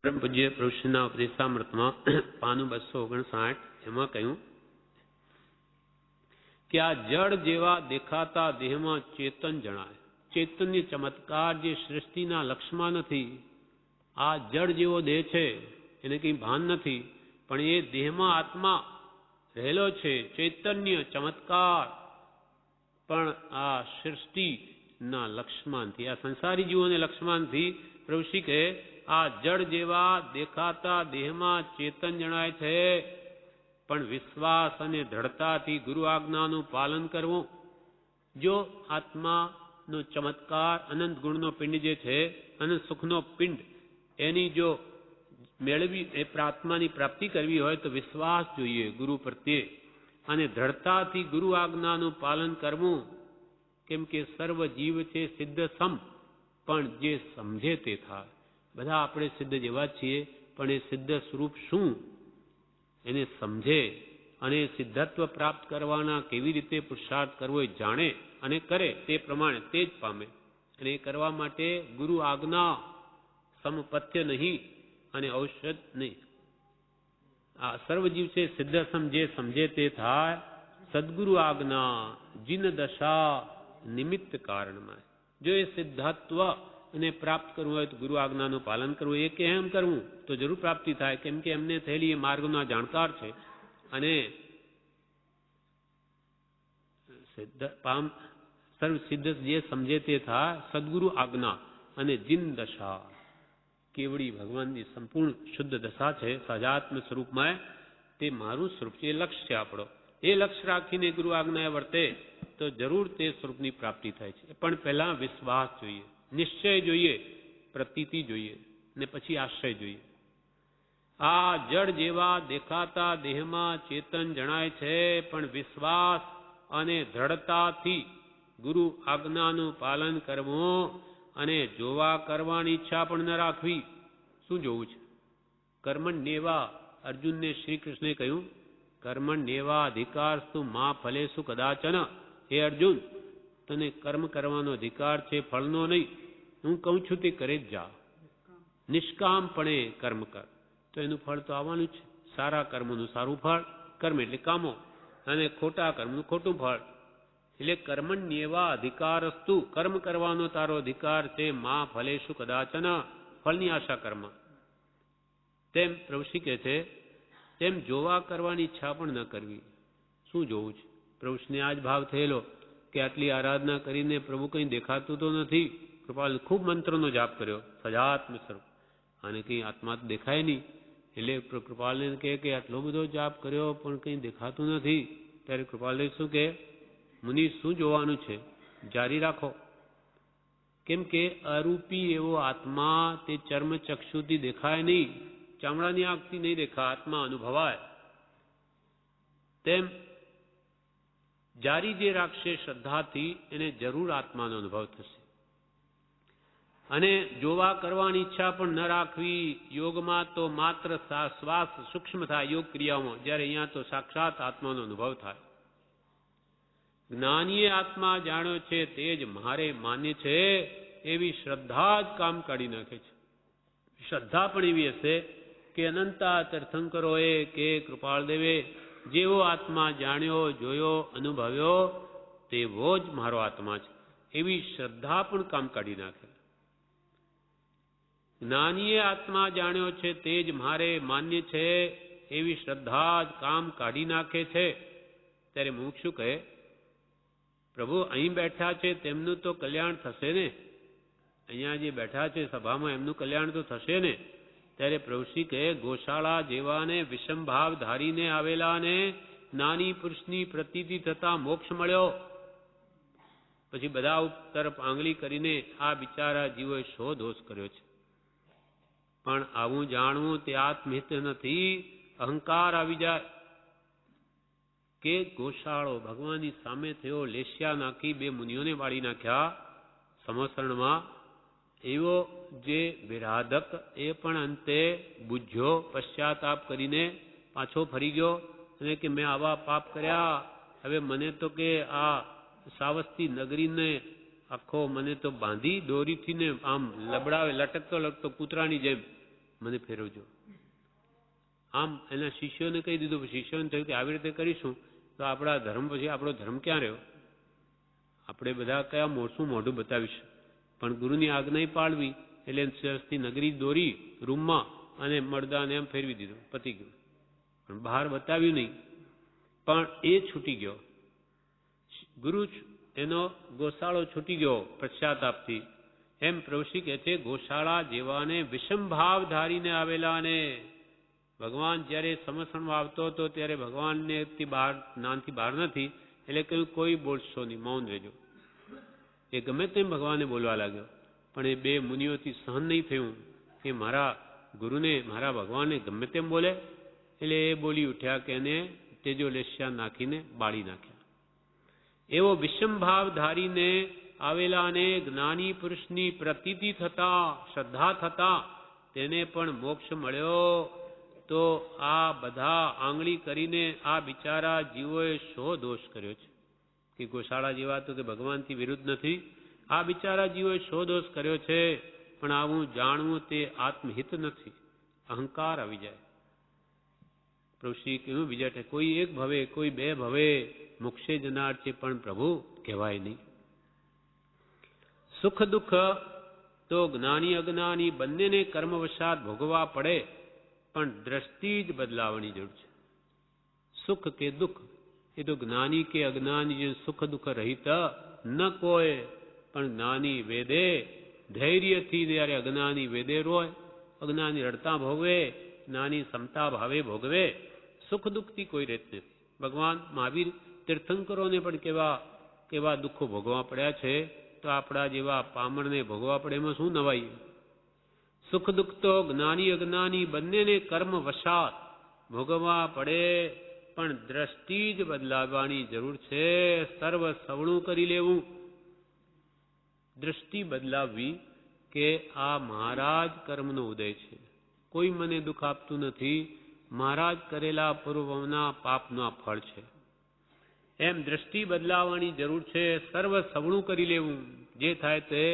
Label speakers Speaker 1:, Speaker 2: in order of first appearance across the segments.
Speaker 1: પરમ પૂજ્ય પ્રભુશ્રીના ઉપદેશામૃતમાં પાનું 259 એમાં કહ્યું કે આ જળ જેવા દેખાતા દેહમાં ચેતન જણાય. ચૈતન્ય ચમત્કાર જે સૃષ્ટિના લક્ષમાં નથી. આ જળ જેવો દેહ છે, એને કંઈ ભાન નથી, પણ એ દેહમાં આત્મા રહેલો છે. ચૈતન્ય ચમત્કાર પણ આ સૃષ્ટિના લક્ષ્યમાંથી, આ સંસારી જીવોને લક્ષ્યમાંથી પ્રભુશ્રી કહે આ જળ જેવા દેખાતા દેહમાં ચેતન જણાય છે, પણ વિશ્વાસ અને દ્રઢતાથી ગુરુ આજ્ઞાનું પાલન કરવું. જો આત્માનો ચમત્કાર અનંત ગુણનો પિંડ જે છે, અનંત સુખનો પિંડ, એની જો મેળવી એ આત્માની પ્રાપ્તિ કરવી હોય તો વિશ્વાસ જોઈએ ગુરુ પ્રત્યે, અને દ્રઢતાથી ગુરુ આજ્ઞાનું પાલન કરવું. કેમ કે સર્વ જીવ છે સિદ્ધ સમ, પણ જે સમજે તે થાય. બધા આપણે સિદ્ધ જેવા છીએ, પણ એ સિદ્ધ સ્વરૂપ શું એને સમજે અને સિદ્ધત્વ પ્રાપ્ત કરવાના કેવી રીતે પુરુષાર્થ કરવો એ જાણે અને કરે, તે પ્રમાણે તે જ પામે. અને એ કરવા માટે ગુરુ આજ્ઞા સમપથ્ય નહીં અને ઔષધ નહીં. આ સર્વજીવ છે સિદ્ધ સમ, જે સમજે તે થાય. સદગુરુ આજ્ઞા જીન દશા નિમિત્ત કારણમાં. જો એ સિદ્ધત્વ અને પ્રાપ્ત કરવું હોય તો ગુરુ આજ્ઞાનું પાલન કરવું. એ કે એમ કરવું તો જરૂર પ્રાપ્તિ થાય, કેમ કે એમને થયેલી એ માર્ગના જાણકાર છે. અને સર્વ સિદ્ધ જે સમજે તે થાય. સદગુરુ આજ્ઞા અને જીન દશા, કેવડી ભગવાનની સંપૂર્ણ શુદ્ધ દશા છે સહજાત્મ સ્વરૂપમાં. તે મારું સ્વરૂપ છે, એ લક્ષ્ય છે આપણો. એ લક્ષ્ય રાખીને ગુરુ આજ્ઞા વર્તે તો જરૂર તે સ્વરૂપની પ્રાપ્તિ થાય છે. પણ પહેલા વિશ્વાસ જોઈએ, નિશ્ચય જોઈએ, પ્રતીતિ જોઈએ, ને પછી આશ્રય જોઈએ. આ જળ જેવા દેખાતા દેહમાં ચેતન જણાય છે, પણ વિશ્વાસ અને દ્રઢતાથી ગુરુ આજ્ઞાનું પાલન કરવું અને જોવા કરવાની ઈચ્છા પણ ન રાખવી. શું જોવું છે? કર્મણ્યેવા, અર્જુનને શ્રી કૃષ્ણે કહ્યું કર્મણ્યેવા અધિકારસ્તુ મા ફલેષુ કદાચન. હે અર્જુન, તને કર્મ કરવાનો અધિકાર છે, ફળનો નહીં. હું કહું છું તે કરે જ જા. નિષ્કામપણે કર્મ કર તો એનું ફળ તો આવવાનું છે. સારા કર્મનું સારું ફળ, કર્મ એટલે કામો, અને ખોટા કર્મનું ખોટું ફળ. એટલે કર્મણ્યેવા અધિકારસ્તુ, કર્મ કરવાનો તારો અધિકાર છે. મા ફલેષુ કદાચન, ફળની આશા કર્મ. તેમ પ્રભુશ્રી કહે છે, તેમ જોવા કરવાની ઈચ્છા પણ ન કરવી. શું જોવું છે? પ્રભુશ્રીને આ જ ભાવ થયેલો કે આટલી આરાધના કરીને પ્રભુ કંઈ દેખાતું તો નથી. કૃપાલ ખૂબ મંત્રનો જાપ કર્યો સજાત્મ સ્વરૂપ, અને કંઈ આત્મા તો દેખાય નહીં. એટલે કૃપાલને કહે કે આટલો બધો જાપ કર્યો પણ કંઈ દેખાતું નથી. ત્યારે કૃપાલને શું કહે, મુનિ શું જોવાનું છે, જારી રાખો. કેમ કે અરૂપી એવો આત્મા તે ચર્મ ચક્ષુથી દેખાય નહીં, ચામડાની આંખથી નહીં દેખાય, આત્મા અનુભવાય. તેમ જારી જે રાખશે શ્રદ્ધાથી એને જરૂર આત્માનો અનુભવ થશે. અને જોવા કરવાની ઈચ્છા પણ ન રાખવી. યોગમાં તો માત્ર શ્વાસ સૂક્ષ્મ થાય, યોગ ક્રિયાઓમાં, જ્યારે અહીંયા તો સાક્ષાત આત્માનો અનુભવ થાય. જ્ઞાનીએ આત્મા જાણ્યો છે તે જ મારે માન્ય છે, એવી શ્રદ્ધા જ કામ કાઢી નાખે છે. શ્રદ્ધા પણ એવી હશે કે અનંતા તીર્થંકરોએ કે કૃપાળદેવે જેવો આત્મા જાણ્યો, જોયો, અનુભવ્યો તેવો જ મારો આત્મા છે, એવી શ્રદ્ધા પણ કામ કાઢી નાખે. જ્ઞાનીએ આત્મા જાણ્યો છે તે જ મારે માન્ય છે, એવી શ્રદ્ધા જ કામ કાઢી નાખે છે. ત્યારે મુમુક્ષુ કહે, પ્રભુ અહીં બેઠા છે તેમનું તો કલ્યાણ થશે ને? અહીંયા જે બેઠા છે સભામાં એમનું કલ્યાણ તો થશે ને? ત્યારે પ્રભુશ્રી કહે, ગોશાળા જેવાને વિષમ ભાવ ધારીને આવેલાને જ્ઞાની પુરુષની પ્રતીતિ થતા મોક્ષ મળ્યો. પછી બધા તરફ આંગળી કરીને આ બિચારા જીવોએ શો દોષ કર્યો છે. પણ આવું જાણવું તે આત્મહિત નથી. અહંકાર આવી જાય કે ગોશાળો ભગવાનની સામે થયો, લેશિયા નાખી 2 મુનિઓને બાળી નાખ્યા સમસરણમાં. એવો જે વિરાધક એ પણ અંતે બુજ્યો, પશ્ચાતાપ કરીને પાછો ફરી ગયો અને કે મેં આવા પાપ કર્યા, હવે મને તો કે આ સાવસ્તી નગરીને આખો મને તો બાંધી દોરીથી ને આમ લબડાવે, લટકતો લટકતો કૂતરાની જેમ મને ફેરવજો. આમ એના શિષ્યોને કહી દીધું. શિષ્યોને થયું કે આવી રીતે કરીશું તો આપણા ધર્મ પછી આપણો ધર્મ ક્યાં રહ્યો? આપણે બધા કયા શું મોઢું બતાવીશું? પણ ગુરુની આજ્ઞા પાળવી એટલે સરસથી નગરી દોરી રૂમમાં અને મળદાને એમ ફેરવી દીધું, પતી ગયું. પણ બહાર બતાવ્યું નહીં. પણ એ છૂટી ગયો. ગુરુ એનો ગોશાળો છૂટી ગયો પશ્ચાતાપથી. એમ પ્રભુશ્રી કહે છે, ગોશાળા જેવાને વિષમ ભાવ ધારીને આવેલાને ભગવાન જ્યારે સમસણમાં આવતો હતો ત્યારે ભગવાનને બહાર જ્ઞાનથી બહાર નથી એટલે કહ્યું કોઈ બોલશો નહીં, મૌન રહેજો. એ ગમે તેમ ભગવાને બોલવા લાગ્યો. પણ એ બે મુનિઓથી સહન નહીં થયું કે મારા ગુરુને મારા ભગવાનને ગમે તેમ બોલે. એટલે એ બોલી ઉઠ્યા કે એને તેજો લેસ્યા નાખીને બાળી નાખ્યા. એવો વિષમ ભાવ ધારીને આવેલા અને જ્ઞાની પુરુષની પ્રતીતિ થતા શ્રદ્ધા થતા તેને પણ મોક્ષ મળ્યો. તો આ બધા આંગળી કરીને આ બિચારા જીવોએ શો દોષ કર્યો છે કે ગોશાળા જેવા તો કે ભગવાનથી વિરુદ્ધ નથી. આ બિચારા જીવોએ શો દોષ કર્યો છે? પણ આવું જાણવું તે આત્મહિત નથી. અહંકાર આવી જાય. પ્રભુશ્રી કહ્યું બીજા કોઈ એક ભવે કોઈ બે ભવે મોક્ષે જનાર છે પણ પ્રભુ કહેવાય નહીં. સુખ દુઃખ તો જ્ઞાની અજ્ઞાની બંનેને કર્મવશાત ભોગવવા પડે, પણ દ્રષ્ટિ જ બદલાવાની જરૂર છે. સુખ કે દુઃખ એ તો જ્ઞાની કે અજ્ઞાની જે સુખ દુઃખ રહિત ન કોઈ, પણ જ્ઞાની વેદે ધૈર્યથી જ્યારે અજ્ઞાની વેદે રોય, અજ્ઞાની રડતા ભોગવે, જ્ઞાની સમતા ભાવે ભોગવે. સુખ દુઃખથી કોઈ રહેત નથી. ભગવાન મહાવીર તીર્થંકરોને પણ કેવા દુઃખો ભોગવવા પડ્યા છે, તો આપણા જેવા પામરને ભોગવવા પડે એમાં શું નવાઈ? સુખ દુઃખ તો જ્ઞાની અજ્ઞાની બંનેને કર્મ વશાત ભોગવવા પડે, પણ દ્રષ્ટિ જ બદલાવવાની જરૂર છે. સર્વ સવણું કરી લેવું, દ્રષ્ટિ બદલાવવી કે આ મારા જ કર્મનો ઉદય છે, કોઈ મને દુઃખ આપતું નથી, મારા જ કરેલા પૂર્વના પાપના ફળ છે. એમ દ્રષ્ટિ બદલાવવાની જરૂર છે. સર્વ સવણું કરી લેવું, જે થાય તે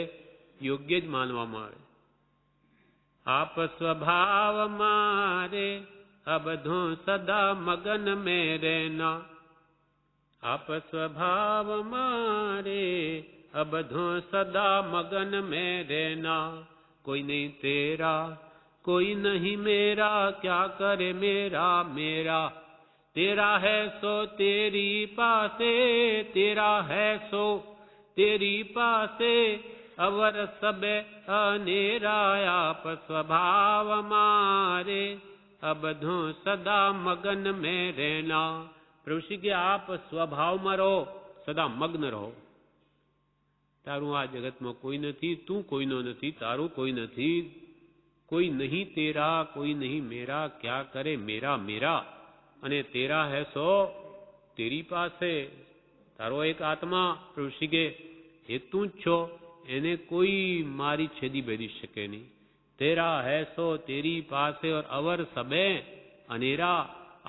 Speaker 1: યોગ્ય જ માનવામાં આવે. આપ સ્વભાવ મારે અબધો સદા મગન મેં રહેના. આપ સ્વભાવ મારે અબધો સદા મગન મેં રહેના. કોઈ નહીં તેરા कोई नहीं मेरा, क्या करे मेरा मेरा. तेरा है सो तेरी पासे, तेरा है सो तेरी पासे. अवर सबे अनेरा. आप स्वभाव मारे अबधो सदा मगन में रहना. प्रभु श्री के आप સ્વભાવમાં રહો, સદા મગ્ન રહો. તારું આ જગતમાં કોઈ નથી, તું કોઈનો નથી, તારું કોઈ નથી. કોઈ નહીં તેરા, કોઈ નહીં મેરા, ક્યા કરે મેરા મેરા. અને તેરા હે સો તેરી પાસે. તારો એક આત્મા પ્રભુ શ્રી કે એ તું જ છો, એને કોઈ મારી છેદી બેદી શકે નહીં. તેરા હે સો તેરી પાસે. ઓર અવર સબે અનેરા.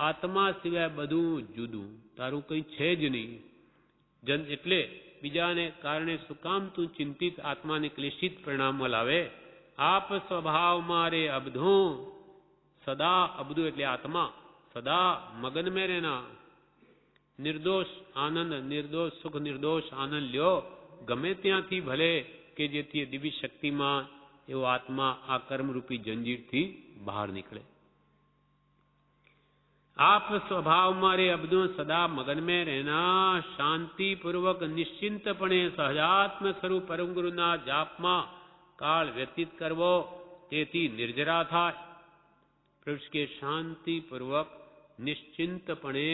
Speaker 1: આત્મા સિવાય બધું જુદું, તારું કંઈ છે જ નહીં. જન એટલે બીજાને કારણે શું કામ તું ચિંતિત આત્માને ક્લેશિત પરિણામમાં લાવે. આપ સ્વભાવ મારે અબધો સદા. અબધુ એટલે આત્મા. સદા મગન મેં રહેના. નિર્દોષ આનંદ, નિર્દોષ સુખ, નિર્દોષ આનંદ લ્યો. ગમે ત્યાંથી ભલે કે જેથી દિવ્ય શક્તિમાં એવો આત્મા આ કર્મરૂપી જંજીરથી બહાર નીકળે. આપ સ્વભાવ મારે અબધો સદા મગન મેં રહેના. શાંતિપૂર્વક નિશ્ચિંતપણે સહજાત્મ સ્વરૂપ પરમ ગુરુના જાપમાં કાળ વ્યતીત કરવો, તેથી નિર્જરા થાય. પ્રભુ કે શાંતિપૂર્વક નિશ્ચિંતપણે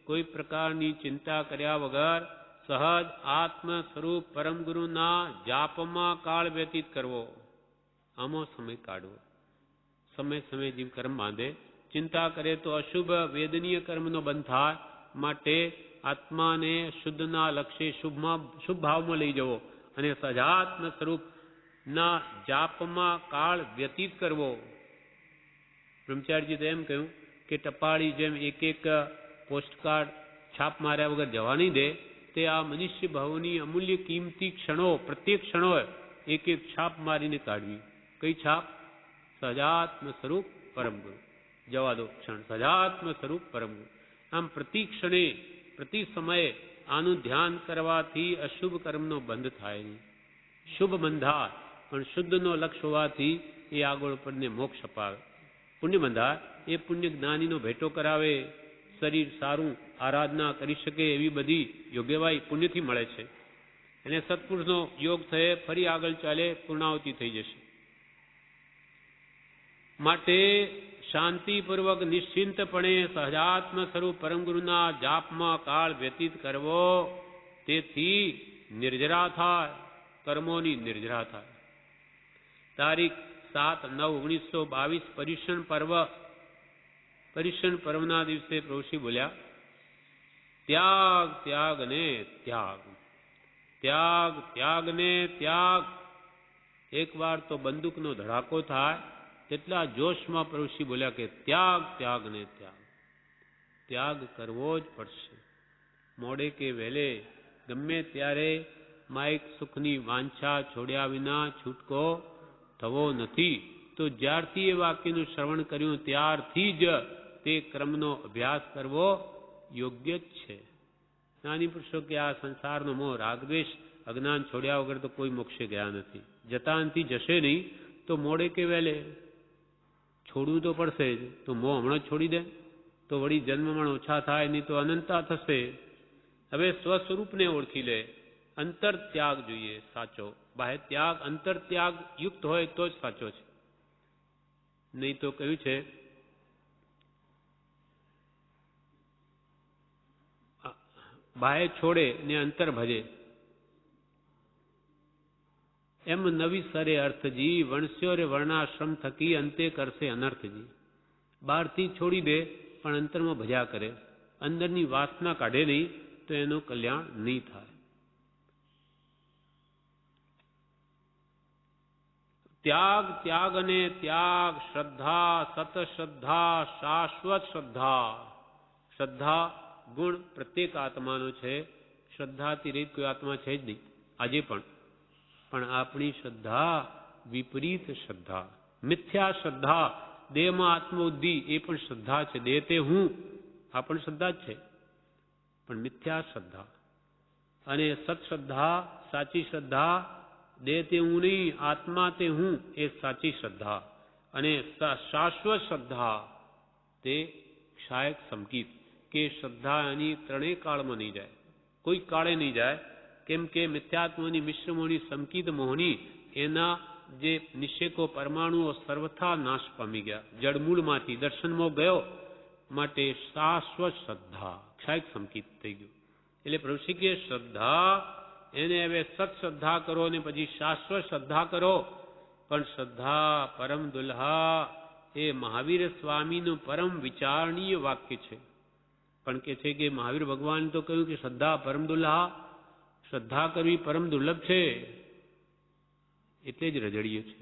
Speaker 1: કોઈ પ્રકારની ચિંતા કર્યા વગર સહજ આત્મ સ્વરૂપ પરમ ગુરુના જાપમાં કાળ વ્યતીત કરવો. આમાં સમય કાઢવો. સમય સમય જીવ કર્મ બાંધે. ચિંતા કરે તો અશુભ વેદનીય કર્મનો બંધ થાય. માટે આત્માને શુદ્ધના લક્ષ્ય શુભ ભાવમાં લઈ જવો અને સહજાત્મ સ્વરૂપ ના જાપમાં કાળ વ્યતીત કરવો. બ્રહ્મચારીજી તો એમ કહ્યું કે ટપાળી જેમ એક એક પોસ્ટકાર્ડ છાપ માર્યા વગર જવા નહીં દે, તે આ મનુષ્ય ભાવની અમૂલ્ય કિંમતી ક્ષણો, પ્રત્યેક ક્ષણો એક એક છાપ મારીને કાઢવી. કઈ છાપ? સહજાત્મ સ્વરૂપ પરમ ગુરુ. જવા દો ક્ષણ. સહજાત્મ સ્વરૂપ પરમ ગુરુ. આમ પ્રતિ ક્ષણે પ્રતિ સમયે આનું ધ્યાન કરવાથી અશુભ કર્મનો બંધ થાય નહીં. શુભ બંધાય પણ શુદ્ધનો લક્ષ્ય હોવાથી એ આગળ પડને મોક્ષ અપાવે. પુણ્ય બંધાય એ પુણ્ય જ્ઞાનીનો ભેટો કરાવે. શરીર સારું આરાધના કરી શકે એવી બધી યોગ્યવાય પુણ્યથી મળે છે. એને સત્પુરુષનો યોગ થયે ફરી આગળ ચાલે પૂર્ણાવતિ થઈ જશે. માટે શાંતિપૂર્વક નિશ્ચિંતપણે સહજાત્મ સ્વરૂપ પરમ ગુરુના જાપમાં કાળ વ્યતીત કરવો. તેથી નિર્જરા થાય, કર્મોની નિર્જરા થાય. તારીખ 7/9/1922 પર્યુષણ પર્વના દિવસે પ્રભુશ્રી બોલ્યા, ત્યાગ ત્યાગ ને ત્યાગ, ત્યાગ ત્યાગ ને ત્યાગ. એક વાર તો બંદૂકનો ધડાકો થાય તેટલા જોશમાં પ્રભુશ્રી બોલ્યા કે ત્યાગ ત્યાગ ને ત્યાગ. ત્યાગ કરવો જ પડશે. મોડે કે વહેલે ગમે ત્યારે માઇક સુખની વાંછા છોડ્યા વિના છૂટકો થવો નથી. તો જ્યારથી એ વાક્યનું શ્રવણ કર્યું ત્યારથી જ તે ક્રમનો અભ્યાસ કરવો યોગ્ય જ છે. જ્ઞાની પુરુષો કે આ સંસારનો મોહ રાગદ્વેષ અજ્ઞાન છોડ્યા વગર તો કોઈ મોક્ષે ગયા નથી. જતા નથી જશે નહીં તો મોડે કે વહેલે છોડવું તો પડશે જ. તો મોહ હમણાં જ છોડી દે તો વળી જન્મમાં ઓછા થાય નહીં તો અનંતા થશે. હવે સ્વસ્વરૂપને ઓળખી લે. અંતર ત્યાગ જોઈએ સાચો. બાહ્ય ત્યાગ અંતર ત્યાગ યુક્ત હોય તો જ સાચો છે. નહીં તો કહ્યું છે બાહ્ય છોડે ને અંતર ભજે. એમ નવી સરે અર્થજી વણસ્યો રે વર્ણાશ્રમ થકી અંતે કરશે અનર્થજી. બહારથી છોડી દે પણ અંતરમાં ભજ્યા કરે, અંદરની વાસના કાઢે નહીં તો એનું કલ્યાણ નહીં થાય. ત્યાગ ત્યાગ અને ત્યાગ, શ્રદ્ધા સતશ્રદ્ધા શાશ્વત શ્રદ્ધા. શ્રદ્ધા ગુણ પ્રત્યેક આત્માનો છે. શ્રદ્ધાથી રહિત કોઈ આત્મા છે જ નહીં આજે પણ. પણ આપણી શ્રદ્ધા વિપરીત શ્રદ્ધા, મિથ્યા શ્રદ્ધા. દેહમાં આત્મબુદ્ધિ એ પણ શ્રદ્ધા છે. દેહ તે હું આ પણ શ્રદ્ધા જ છે, પણ મિથ્યા શ્રદ્ધા. અને સત્શ્રદ્ધા સાચી શ્રદ્ધા. દેહ તે હું નહીં, આત્મા તે હું એ સાચી શ્રદ્ધા. અને શાશ્વત શ્રદ્ધા તે ક્ષાયક સંકિત કે શ્રદ્ધા એની ત્રણેય કાળમાં નહીં જાય, કોઈ કાળે નહીં જાય. કેમ કે મિથ્યાત્મની મિશ્રમોની સંકિત મોહની એના જે નિષેકો પરમાણુઓ સર્વથા નાશ પામી ગયા. જળમૂળમાંથી દર્શનમાં ગયો માટે શાશ્વત શ્રદ્ધા ક્ષાયક સંકિત થઈ ગયું. એટલે પ્રભુશ્રી કે શ્રદ્ધા એને હવે સત્શ્રદ્ધા કરો ને પછી શાશ્વત શ્રદ્ધા કરો. પણ શ્રદ્ધા પરમ દુલ્હા એ મહાવીર સ્વામીનું પરમ વિચારણીય વાક્ય છે. પણ કે છે કે મહાવીર ભગવાન તો કહ્યું કે શ્રદ્ધા પરમ દુલ્હા, શ્રદ્ધા કરવી પરમ દુર્લભ છે. એટલે જ રજડીએ છે.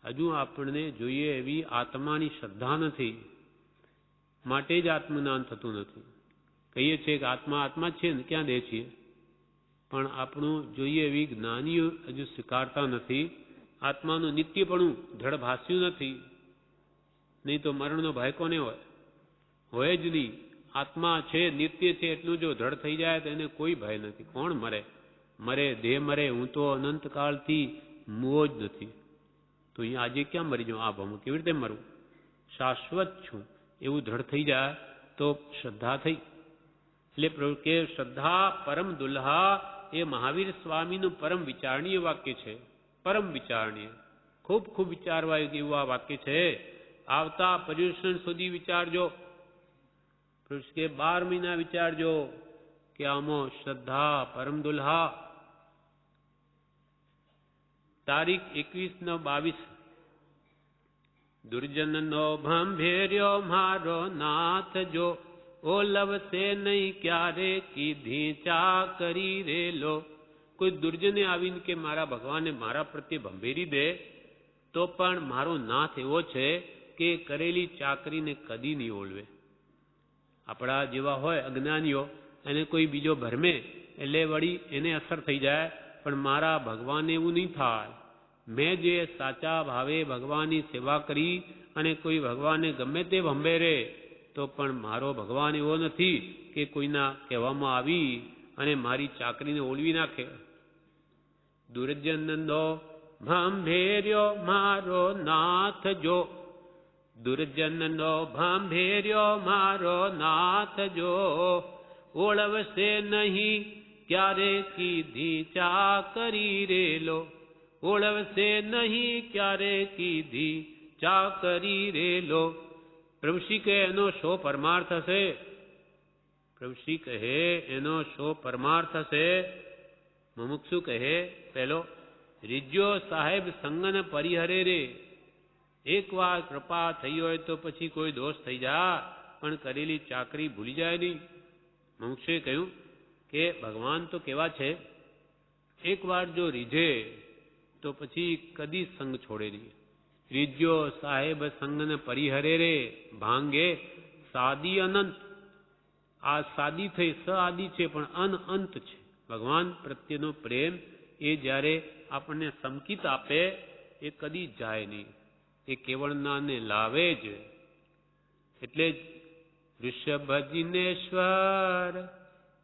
Speaker 1: હજુ આપણને જોઈએ એવી આત્માની શ્રદ્ધા નથી, માટે જ આત્મજ્ઞાન થતું નથી. કહીએ છીએ કે આત્મા આત્મા છે ને ક્યાં દે છીએ, પણ આપણું જોઈએ એવી જ્ઞાનીઓ હજુ સ્વીકારતા નથી. આત્માનું નિત્યપણું દ્રઢ ભાસ્યું નથી. નહીં તો મરણનો ભય કોને હોય જ નહીં. આત્મા છે નિત્ય છે એટલું જો દ્રઢ થઈ જાય તો એને કોઈ ભય નથી. કોણ મરે? મરે દેહ મરે. હું તો અનંતકાળથી મૂવો જ નથી. તો અહીંયા આજે ક્યાં મરી જાઉં? આ ભમું કેવી રીતે મરું? શાશ્વત છું એવું દ્રઢ થઈ જાય તો શ્રદ્ધા થઈ. એટલે કે શ્રદ્ધા પરમ દુલ્હા એ મહાવીર સ્વામીનું પરમ વિચારણીય વાક્ય છે. પરમ વિચારણીય, ખૂબ ખૂબ વિચારવા એવું આ વાક્ય છે. આવતા પર્યુષણ સુધી વિચારજો. કે 12 મહિના વિચારજો કે આમાં શ્રદ્ધા પરમ દુલ્હા. તારીખ 21/22 દુર્જનનો ભંભેર્યો મારો નાથ જો, ઓલવશે નહીં ક્યારે કીધી ચા કરી રેલો. કોઈ દુર્જને આવીને કે મારા ભગવાને મારા પ્રત્યે ભંભેરી દે તો પણ મારો નાથ એવો છે કે કરેલી ચાકરીને કદી નહીં ઓળવે. આપણા જેવા હોય અજ્ઞાનીઓ, એને કોઈ બીજો ભરમે એટલે વળી એને અસર થઈ જાય. પણ મારા ભગવાન એવું નહીં થાય. મેં જે સાચા ભાવે ભગવાનની સેવા કરી અને કોઈ ભગવાનને ગમે તે ભંભેરે તો પણ મારો ભગવાન એવો નથી કે કોઈના કહેવામાં આવી અને મારી ચાકરીને ઓળવી નાખે. દુર્જનનો ભાંભેર્યો મારો નાથ જો, દુર્જનનો ભાંભેર્યો મારો નાથ જો, ઓળવશે નહીં ક્યારે કીધી ચાકરી રેલો, ઓળવશે નહીં ક્યારે કીધી ચાકરી રેલો. પ્રભુશ્રી કહે એનો શો પરમાર્થ હશે? પ્રભુશ્રી કહે એનો શો પરમાર્થ હશે? મુમુક્ષુ કહે પેલો, રીજ્યો સાહેબ સંગન પરિહરે રે. એકવાર કૃપા થઈ હોય તો પછી કોઈ દોષ થઈ જા પણ કરેલી ચાકરી ભૂલી જાય નહીં. મુમુક્ષુએ કહ્યું કે ભગવાન તો કેવા છે, એકવાર જો રીઝે તો પછી કદી સંગ છોડે નહીં. રીજ્યો સાહેબ સંગન પરિહરે રે, ભાંગે સાદી અનંત. આ સાદી થઈ સ આદિ છે પણ અનંત છે. ભગવાન પ્રત્યેનો પ્રેમ એ જ્યારે આપણને સંકિત આપે એ કદી જાય નહીં, એ કેવળનાને લાવે જ. એટલે જ ઋષભ જિનેશ્વર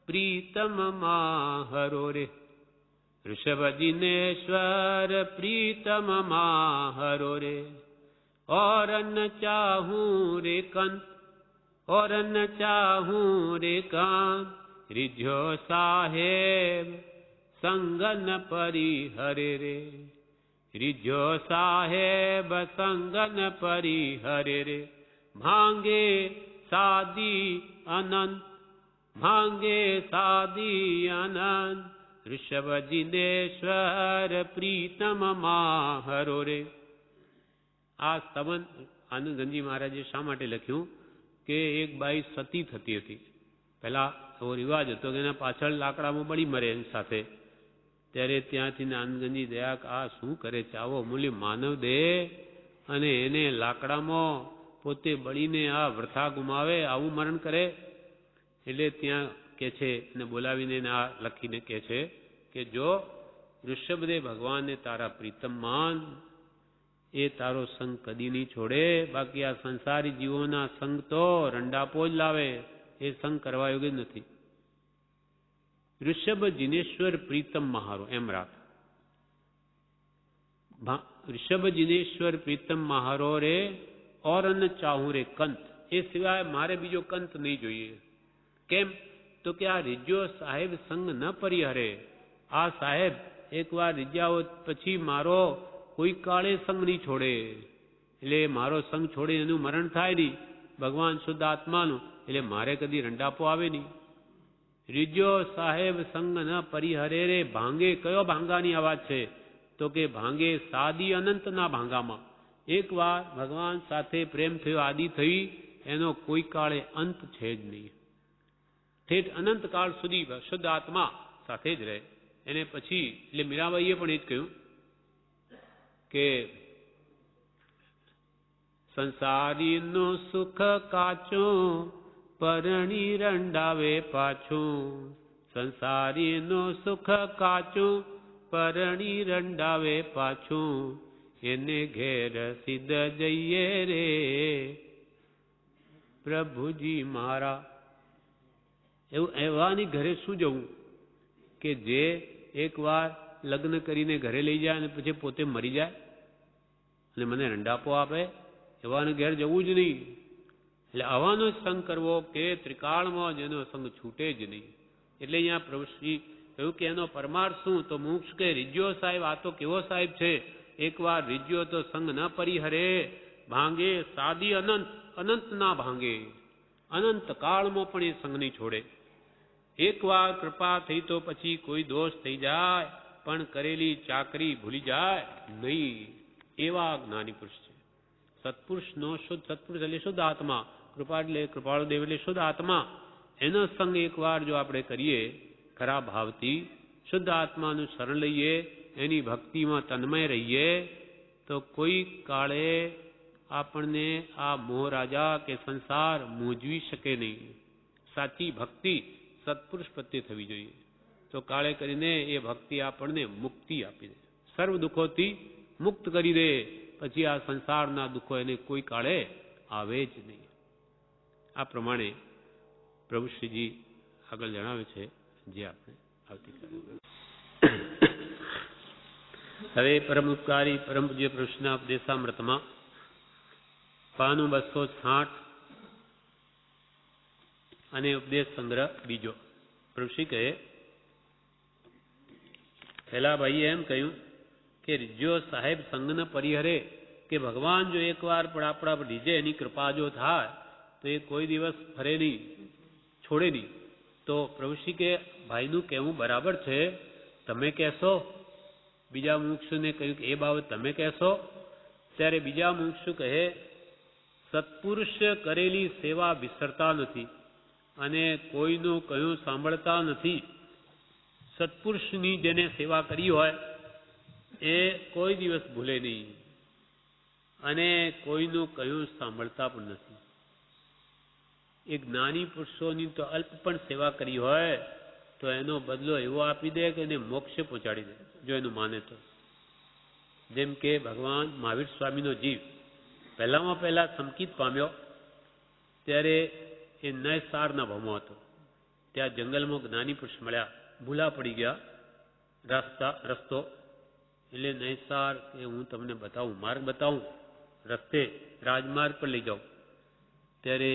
Speaker 1: પ્રીતમ માહરો રે, ऋषभ जिनेश्वर प्रीतम माहरो रे, और न चाहूं रे कंत, और न चाहूं रे कांत, रिझो साहेब संगन परिहरे रे, रिझो साहेब संगन परिहरे रे. भांगे सादी अनंत, भांगे सादी अनंत, ऋषभ जिनेश्वर प्रीतम माहरो रे. આ સ્તવન આનંદગંજી મહારાજે શા માટે લખ્યું કે એક બાઈ સતી થતી હતી. પહેલા એવો રિવાજ હતો કે એના પાછળ લાકડામાં બળી મરે એની સાથે. ત્યારે ત્યાંથી આનંદગંજી દયા આ શું કરે છે, આવો મૂલ્ય માનવ દેહ અને એને લાકડામાં પોતે બળીને આ વૃથા ગુમાવે, આવું મરણ કરે. એટલે ત્યાં કે છે એને બોલાવીને આ લખીને કે છે કે જો ઋષભદેવ ભગવાનને તારા પ્રીતમ માન, એ તારો સંગ કદી નહીં છોડે. બાકી આ સંસારી જીવોના સંગ તો રંડાપો જ લાવે, એ સંગ કરવા યોગ્ય નથી. ऋषभ जिनेश्वर प्रीतम महारो एम राख. ऋषभ जिनेश्वर प्रीतम महारो रे, और न चाहूं रे कंत. એ સિવાય મારે બીજો કંત નહીં જોઈએ. કેમ? તો કે આ રીજ્યો સાહેબ સંગ ન પરિહરે. આ સાહેબ એકવાર રીજ્યાઓ પછી મારો કોઈ કાળે સંગ નહીં છોડે. એટલે મારો સંગ છોડે એનું મરણ થાય નહીં, ભગવાન શુદ્ધ આત્માનું. એટલે મારે કદી રંડાપો આવે નહીં. રીજ્યો સાહેબ સંગ ન પરિહરે રે. ભાંગે કયો ભાંગાની અવાજ છે? તો કે ભાંગે સાદી અનંતના ભાંગામાં. એકવાર ભગવાન સાથે પ્રેમ થયો, આદિ થઈ, એનો કોઈ કાળે અંત છે જ નહીં. ઠેઠ અનંત કાળ સુધી શુદ્ધ આત્મા સાથે જ રહે. એને પછી એટલે મીરાબાઈએ પણ એ જ કહ્યું કે સંસારીનું સુખ કાચું, પરણી રંડાવે પાછું. સંસારીનું સુખ કાચું, પરણી રંડાવે પાછું. એને ઘેર સિદ્ધ જઈએ રે પ્રભુજી મારા. એવું એવાની ઘરે શું જવું કે જે એકવાર લગ્ન કરીને ઘરે લઈ જાય અને પછી પોતે મરી જાય અને મને રંડાપો આપે? એવાને ઘેર જવું જ નહીં. એટલે આવાનો સંગ કરવો કે ત્રિકાળમાં જેનો સંગ છૂટે જ નહીં. એટલે અહીંયા પ્રભુશ્રી કહ્યું કે એનો પરમાર્થ શું? તો મોક્ષ કે રીજ્યો સાહેબ આ તો કેવો સાહેબ છે, એકવાર રીજ્યો તો સંગ ન પરિહરે. ભાંગે સાદી અનંત, અનંત ના ભાંગે, અનંત કાળમાં પણ એ સંગ નહીં છોડે. એકવાર કૃપા થઈ તો પછી કોઈ દોષ થઈ જાય પણ કરેલી ચાકરી ભૂલી જાય નહીં. એવા જ્ઞાની પુરુષ છે. સત્પુરુષનો શુદ્ધ, સત્પુરુષ એટલે શુદ્ધ આત્મા, કૃપા એટલે કૃપાળુ દેવ એટલે શુદ્ધ આત્મા. એનો સંગ એકવાર જો આપણે કરીએ ખરા ભાવથી, શુદ્ધ આત્માનું શરણ લઈએ, એની ભક્તિમાં તન્મય રહીએ, તો કોઈ કાળે આપણને આ મોહ રાજા કે સંસાર મૂંઝવી શકે નહીં. સાચી ભક્તિ સત્પુરુષ પ્રત્યે થવી જોઈએ. તો કાળે કરીને એ ભક્તિ આપણને મુક્તિ આપી દે, સર્વ દુઃખોથી મુક્ત કરી દે, પછી આ સંસારના દુઃખો એને કોઈ કાળે આવે જ નહીં. આ પ્રમાણે પ્રભુ શ્રીજી આગળ જણાવે છે, જે આપણે આવતીકાલે. હવે પરમ ઉપકારી પરમ પૂજ્ય પ્રભુના ઉપદેશામૃતમાં પાનું 260 અને ઉપદેશ સંગ્રહ બીજો. પ્રભુશ્રી કહે, પહેલા ભાઈએ એમ કહ્યું કે જો સાહેબ સંગ ન પરિહરે, કે ભગવાન જો એકવાર પણ આપણા પર રીઝે, એની કૃપા જો થાય તો એ કોઈ દિવસ ફરે નહીં, છોડે નહીં. તો પ્રભુશ્રી કે ભાઈનું કહેવું બરાબર છે, તમે કહેશો? બીજા મુમુક્ષુને કહ્યું કે એ બાબત તમે કહેશો? ત્યારે બીજા મુમુક્ષુ કહે, સત્પુરુષ કરેલી સેવા વિસરતા નથી અને કોઈનું કહ્યું સાંભળતા નથી. સત્પુરુષની જેને સેવા કરી હોય એ કોઈ દિવસ ભૂલે નહીં અને કોઈનું કહ્યું સાંભળતા પણ નથી. એ જ્ઞાની પુરુષોની તો અલ્પ પણ સેવા કરી હોય તો એનો બદલો એવો આપી દે કે એને મોક્ષ પહોંચાડી દે, જો એનું માને તો. જેમ કે ભગવાન મહાવીર સ્વામીનો જીવ પહેલા સંકિત પામ્યો ત્યારે એ નયસારના ભાવમાં હતો. ત્યાં જંગલમાં જ્ઞાની પુરુષ મળ્યા, ભૂલા પડી ગયા રસ્તો. એટલે નયસાર કે હું તમને બતાવું, માર્ગ બતાવું, રસ્તે રાજમાર્ગ પર લઈ જાઉં. ત્યારે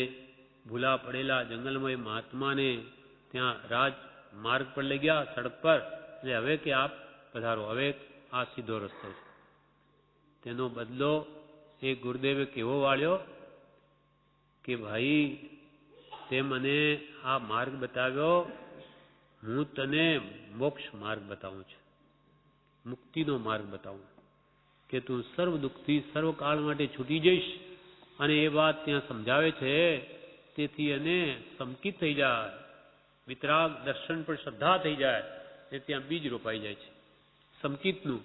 Speaker 1: ભૂલા પડેલા જંગલમાં એ મહાત્માને ત્યાં રાજમાર્ગ પર લઈ ગયા, સડક પર. એટલે હવે કે આપ પધારો, હવે આ સીધો રસ્તો છે. તેનો બદલો એ ગુરુદેવે કેવો વાળ્યો કે ભાઈ તે મને આ માર્ગ બતાવ્યો, હું તને મોક્ષ માર્ગ બતાવું છું, મુક્તિનો માર્ગ બતાવું, કે તું સર્વ દુઃખથી સર્વકાળ માટે છૂટી જઈશ. અને એ વાત ત્યાં સમજાવે છે. તેથી એને સંકિત થઈ જાય, વિતરાગ દર્શન પર શ્રદ્ધા થઈ જાય, એ ત્યાં બીજ રોપાઈ જાય છે સંકિતનું.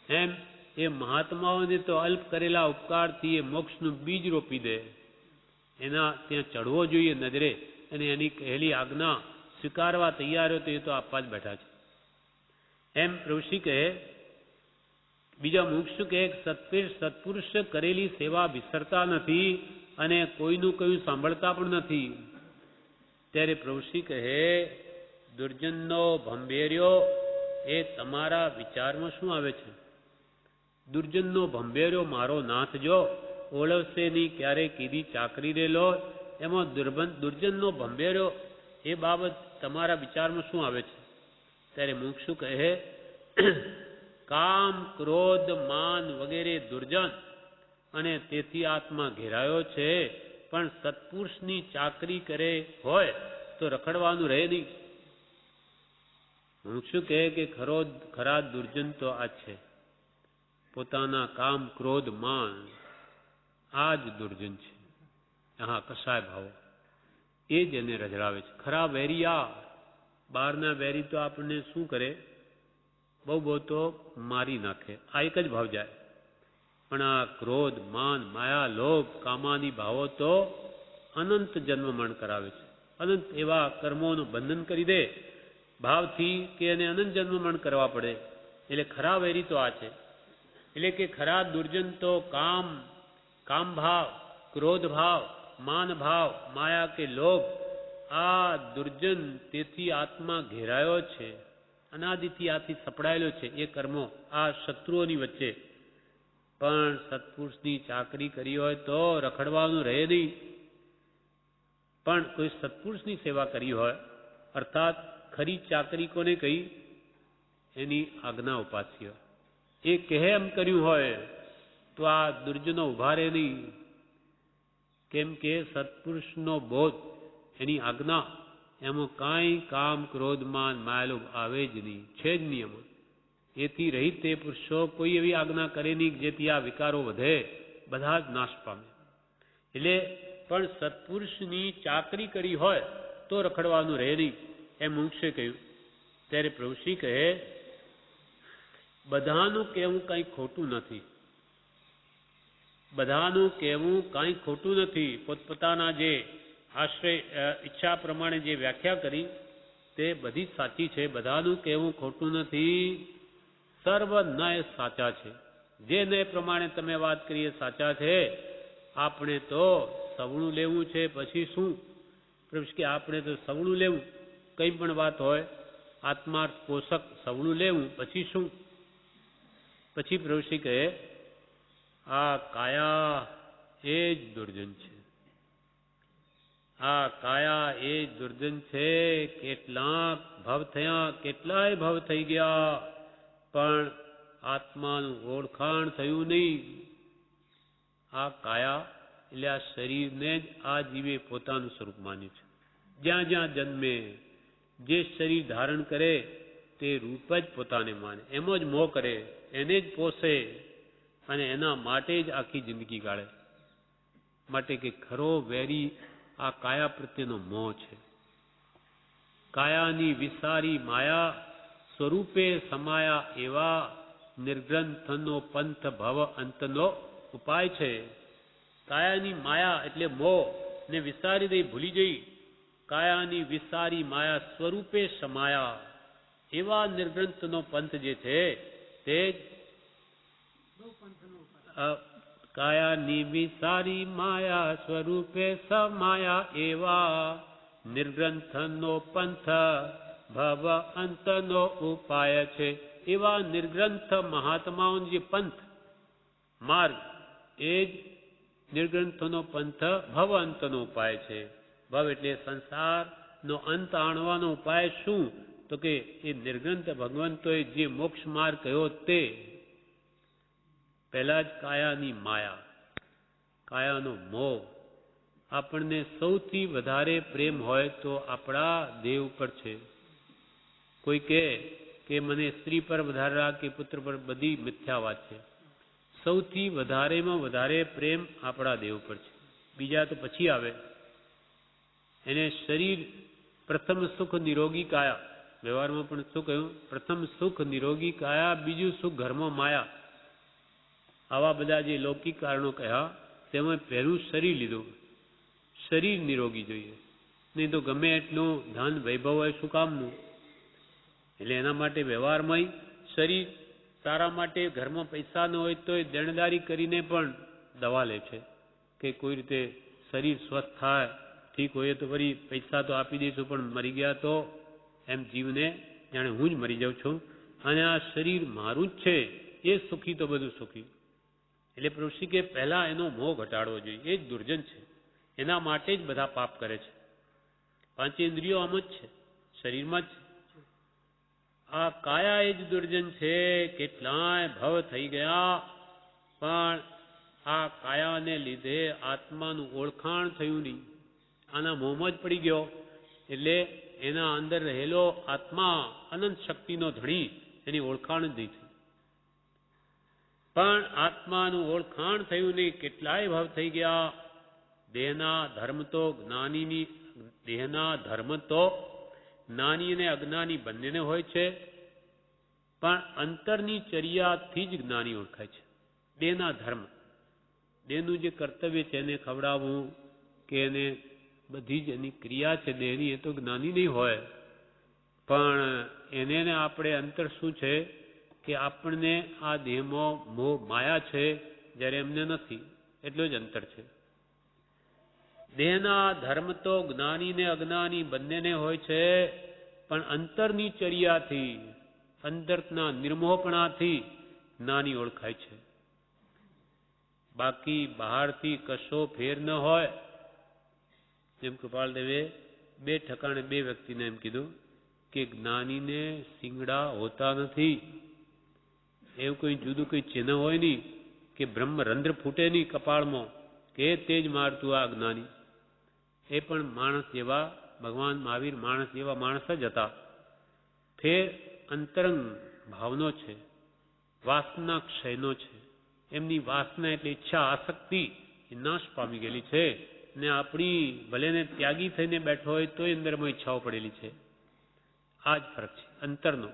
Speaker 1: એમ એ મહાત્માઓને તો અલ્પ કરેલા ઉપકારથી એ મોક્ષનું બીજ રોપી દે. એના ત્યાં ચડવો જોઈએ નજરે, અને એની કહેલી આજ્ઞા સ્વીકારવા તૈયાર હોય તો એ તો આપવા જ બેઠા છે. એમ પ્રભુશ્રી કહે, બીજા મુમુક્ષુ કહે, સત્પુરુષ કરેલી સેવા વિસરતા નથી અને કોઈનું કયું સાંભળતા પણ નથી. ત્યારે પ્રભુશ્રી કહે, દુર્જનનો ભંભેર્યો એ તમારા વિચારમાં શું આવે છે? દુર્જનનો ભંભેર્યો મારો નાથ જો ઓળવશે નહીં ક્યારે કીધી ચાકરી રેલો. એમાં દુર્જનનો ભંભેર્યો એ બાબત તમારા વિચારમાં શું આવે છે? ત્યારે મુમુક્ષુ કહે, કામ ક્રોધ માન વગેરે દુર્જન અને તેથી આત્મા ઘેરાયો છે, પણ સત્પુરુષની ચાકરી કરે હોય તો રખડવાનું રહે નહીં. મુમુક્ષુ કહે કે ખરા દુર્જન તો આ છે, પોતાના કામ ક્રોધ માન, આ જ દુર્જન છે. હા, કસાય ભાવો એ જ એને રજડાવે છે. ખરા વેરિયા, બહારના વેરી તો આપણને શું કરે? બહુ તો મારી નાખે, આ એક જ ભાવ જાય. પણ આ ક્રોધ માન માયા લોભ કામાની ભાવો તો અનંત જન્મ મરણ કરાવે છે. અનંત એવા કર્મોનું બંધન કરી દે ભાવથી કે એને અનંત જન્મ મરણ કરવા પડે. એટલે ખરા વેરી તો આ છે. એટલે કે ખરા દુર્જન તો કામ ભાવ, ક્રોધ ભાવ, માન ભાવ, માયા કે લોભ, આ દુર્જન તેથી આત્મા ઘેરાયો છે, અનાદિથી આથી સપડાયેલો છે. એ કર્મો આ શત્રુઓની વચ્ચે. પણ સત્પુરુષની ચાકરી કરી હોય તો રખડવાનું રહે નહીં. પણ કોઈ સત્પુરુષની સેવા કરી હોય, અર્થાત ખરી ચાકરી કોને કહી? એની આજ્ઞા ઉપાસ્ય. એ કહે એમ કર્યું હોય તો આ દુર્જનો ઉભા રહે નહીં. કેમ કે સત્પુરુષનો બોધ, એની આજ્ઞા, એમાં કાંઈ કામ ક્રોધ માન માયાલોભ આવે જ નહીં, છે જ નહીં એમાં. એથી રહિત તે પુરુષો કોઈ એવી આજ્ઞા કરે નહીં જેથી આ વિકારો વધે, બધા જ નાશ પામે. એટલે પણ સત્પુરુષની ચાકરી કરી હોય તો રખડવાનું રહે નહીં, એમ મુમુક્ષે કહ્યું. ત્યારે પ્રભુશ્રી કહે, બધાનું કહેવું કંઈ ખોટું નથી, બધાનું કહેવું કાંઈ ખોટું નથી. પોતપોતાના જે આશ્રય ઈચ્છા પ્રમાણે જે વ્યાખ્યા કરી તે બધી સાચી છે. બધાનું કહેવું ખોટું નથી, સર્વ નય સાચા છે. જે નય પ્રમાણે તમે વાત કરીએ સાચા છે. આપણે તો સવણું લેવું છે, પછી શું? પ્રભુ કે આપણે તો સવણું લેવું, કંઈ પણ વાત હોય આત્માર્થ પોષક સવણું લેવું, પછી શું? પછી પ્રભુ કહે આ કાયા એ જ દુર્જન છે. આ કાયા એ જ દુર્જન છે. કેટલાક ભવ થયા, કેટલાય ભવ થઈ ગયા, પણ આત્માનું ઓળખાણ થયું નહીં. આ કાયા એટલે આ શરીરને જ આ જીવે પોતાનું સ્વરૂપ માન્યું છે. જ્યાં જ્યાં જન્મે, જે શરીર ધારણ કરે તે રૂપ જ પોતાને માને, એમ જ મોહ કરે, એને જ પોષે અને એના માટે જ આખી જિંદગી ગાળે. માટે કે ખરો વેરી આ કાયા પ્રત્યેનો મોહ છે. કાયાની વિસારી માયા સ્વરૂપે સમાયા એવા નિર્ગ્રંથનો પંથ ભવ અંતનો ઉપાય છે. કાયાની માયા એટલે મોહ ને વિસારી દઈ, ભૂલી જઈ. કાયાની વિસારી માયા સ્વરૂપે સમાયા એવા નિર્ગ્રંથનો પંથ જે છે તે કાયાની વિસારી માયા સ્વરૂપે સમાયા એવા નિર્ગ્રંથનો પંથ ભવ અંતનો ઉપાય છે. એવા નિર્ગ્રંથ મહાત્માઓનો જે પંથ માર્ગ એ જ નિર્ગ્રંથનો પંથ ભવ અંતનો ઉપાય છે. ભવ એટલે સંસારનો અંત આણવાનો ઉપાય શું? તો કે એ નિર્ગ્રંથ ભગવંતોએ જે મોક્ષ માર્ગ કહ્યો તે પહેલા જ કાયાની માયા, કાયાનો મોહ. આપણને સૌથી વધારે પ્રેમ હોય તો આપણા દેહ ઉપર છે. કોઈ કહે કે મને સ્ત્રી પર વધારે રાગ કે પુત્ર પર, બધી મિથ્યા વાત છે. સૌથી વધારેમાં વધારે પ્રેમ આપણા દેહ ઉપર છે. બીજા તો પછી આવે. એને શરીર પ્રથમ સુખ નિરોગી કાયા, વ્યવહારમાં પણ શું કહ્યું? પ્રથમ સુખ નિરોગી કાયા, બીજું સુખ ઘરમાં માયા. આવા બધા જે લૌકિક કારણો કહ્યા તેમાં પહેલું શરીર લીધું. શરીર નિરોગી જોઈએ, નહીં તો ગમે એટલું ધન વૈભવ હોય શું કામનું? એટલે એના માટે વ્યવહારમાં શરીર સારા માટે ઘરમાં પૈસા ન હોય તો દેણદારી કરીને પણ દવા લે છે કે કોઈ રીતે શરીર સ્વસ્થ થાય. ઠીક હોય તો ફરી પૈસા તો આપી દઈશું, પણ મરી ગયા તો એમ જીવને જાણે હું જ મરી જાઉં છું અને આ શરીર મારું જ છે, એ સુખી તો બધું સુખી. એટલે ઋષિ કે પહેલા એનો મોહ ઘટાડવો જોઈએ. એ જ દુર્જન છે. એના માટે જ બધા પાપ કરે છે. પાંચેન્દ્રિયો આમ જ છે, શરીરમાં જ છે. આ કાયા એ જ દુર્જન છે. કેટલાય ભવ થઈ ગયા, પણ આ કાયાને લીધે આત્માનું ઓળખાણ થયું નહીં. આના મોહમાં જ પડી ગયો. એટલે એના અંદર રહેલો આત્મા અનંત શક્તિનો ધણી, એની ઓળખાણ જ નહીં થઈ. પણ આત્માનું ઓળખાણ થયું નહીં. કેટલાય ભાવ થઈ ગયા. દેહના ધર્મ તો જ્ઞાનીની, દેહના ધર્મ તો જ્ઞાની અને અજ્ઞાની બંનેને હોય છે, પણ અંતરની ચર્યાથી જ જ્ઞાની ઓળખાય છે. દેહના ધર્મ, દેહનું જે કર્તવ્ય છે એને ખવડાવવું કે એને બધી જ એની ક્રિયા છે દેહની, એ તો જ્ઞાની નહીં હોય. પણ એને આપણે અંતર શું છે કે આપણને આ દેહમાં મોહ માયા છે, જ્યારે એમને નથી. એટલો જ અંતર છે. દેહના ધર્મ તો જ્ઞાની ને અજ્ઞાની બંનેને હોય છે, પણ અંતરની ચર્યાથી, અંતરના નિર્મોહપણાથી જ્ઞાની ઓળખાય છે. બાકી બહારથી કશો ફેર ન હોય. જેમ કૃપાલદેવે બે ઠકાણે બે વ્યક્તિને એમ કીધું કે જ્ઞાનીને શિંગડા હોતા નથી. એવું કોઈ જુદું કોઈ ચિહ્ન હોય નહીં કે બ્રહ્મ રંધ્ર ફૂટે નહીં કપાળમાં કે તેજ મારતું આ જ્ઞાની. એ પણ માણસ જેવા, ભગવાન મહાવીર માણસ જેવા માણસ જ હતા. ફેર અંતરંગ ભાવનો છે, વાસના ક્ષયનો છે. એમની વાસના એટલે ઈચ્છા, આસક્તિ એ નાશ પામી ગયેલી છે. ને આપણી ભલે ને ત્યાગી થઈને બેઠો હોય તોય અંદરમાં ઈચ્છાઓ પડેલી છે. આ જ ફરક છે અંતરનો.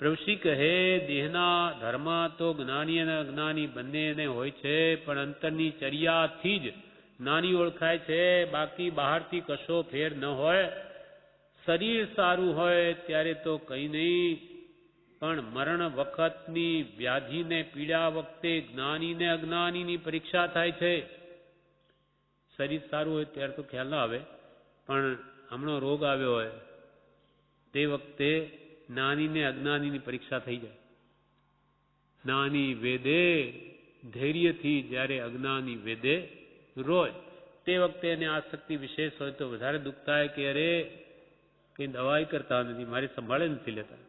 Speaker 1: પ્રભુશ્રી કહે દેહના ધર્મ તો જ્ઞાની અને અજ્ઞાની બંનેને હોય છે, પણ અંતરની ચર્યાથી જ જ્ઞાની ઓળખાય છે. બાકી બહારથી કશો ફેર ન હોય. શરીર સારું હોય ત્યારે તો કંઈ નહીં, પણ મરણ વખતની વ્યાધિને પીડા વખતે જ્ઞાનીને અજ્ઞાનીની પરીક્ષા થાય છે. શરીર સારું હોય ત્યારે તો ખ્યાલ ના આવે, પણ હમણાં રોગ આવ્યો હોય તે વખતે જ્ઞાનીને અજ્ઞાનીની પરીક્ષા થઈ જાય. જ્ઞાની વેદે ધૈર્યથી, જ્યારે અજ્ઞાની વેદે રોય તે વખતે એને આસક્તિ વિશેષ હોય તો વધારે દુઃખ થાય કે અરે કંઈ દવાઈ કરતા નથી, મારી સંભાળે નથી લેતા.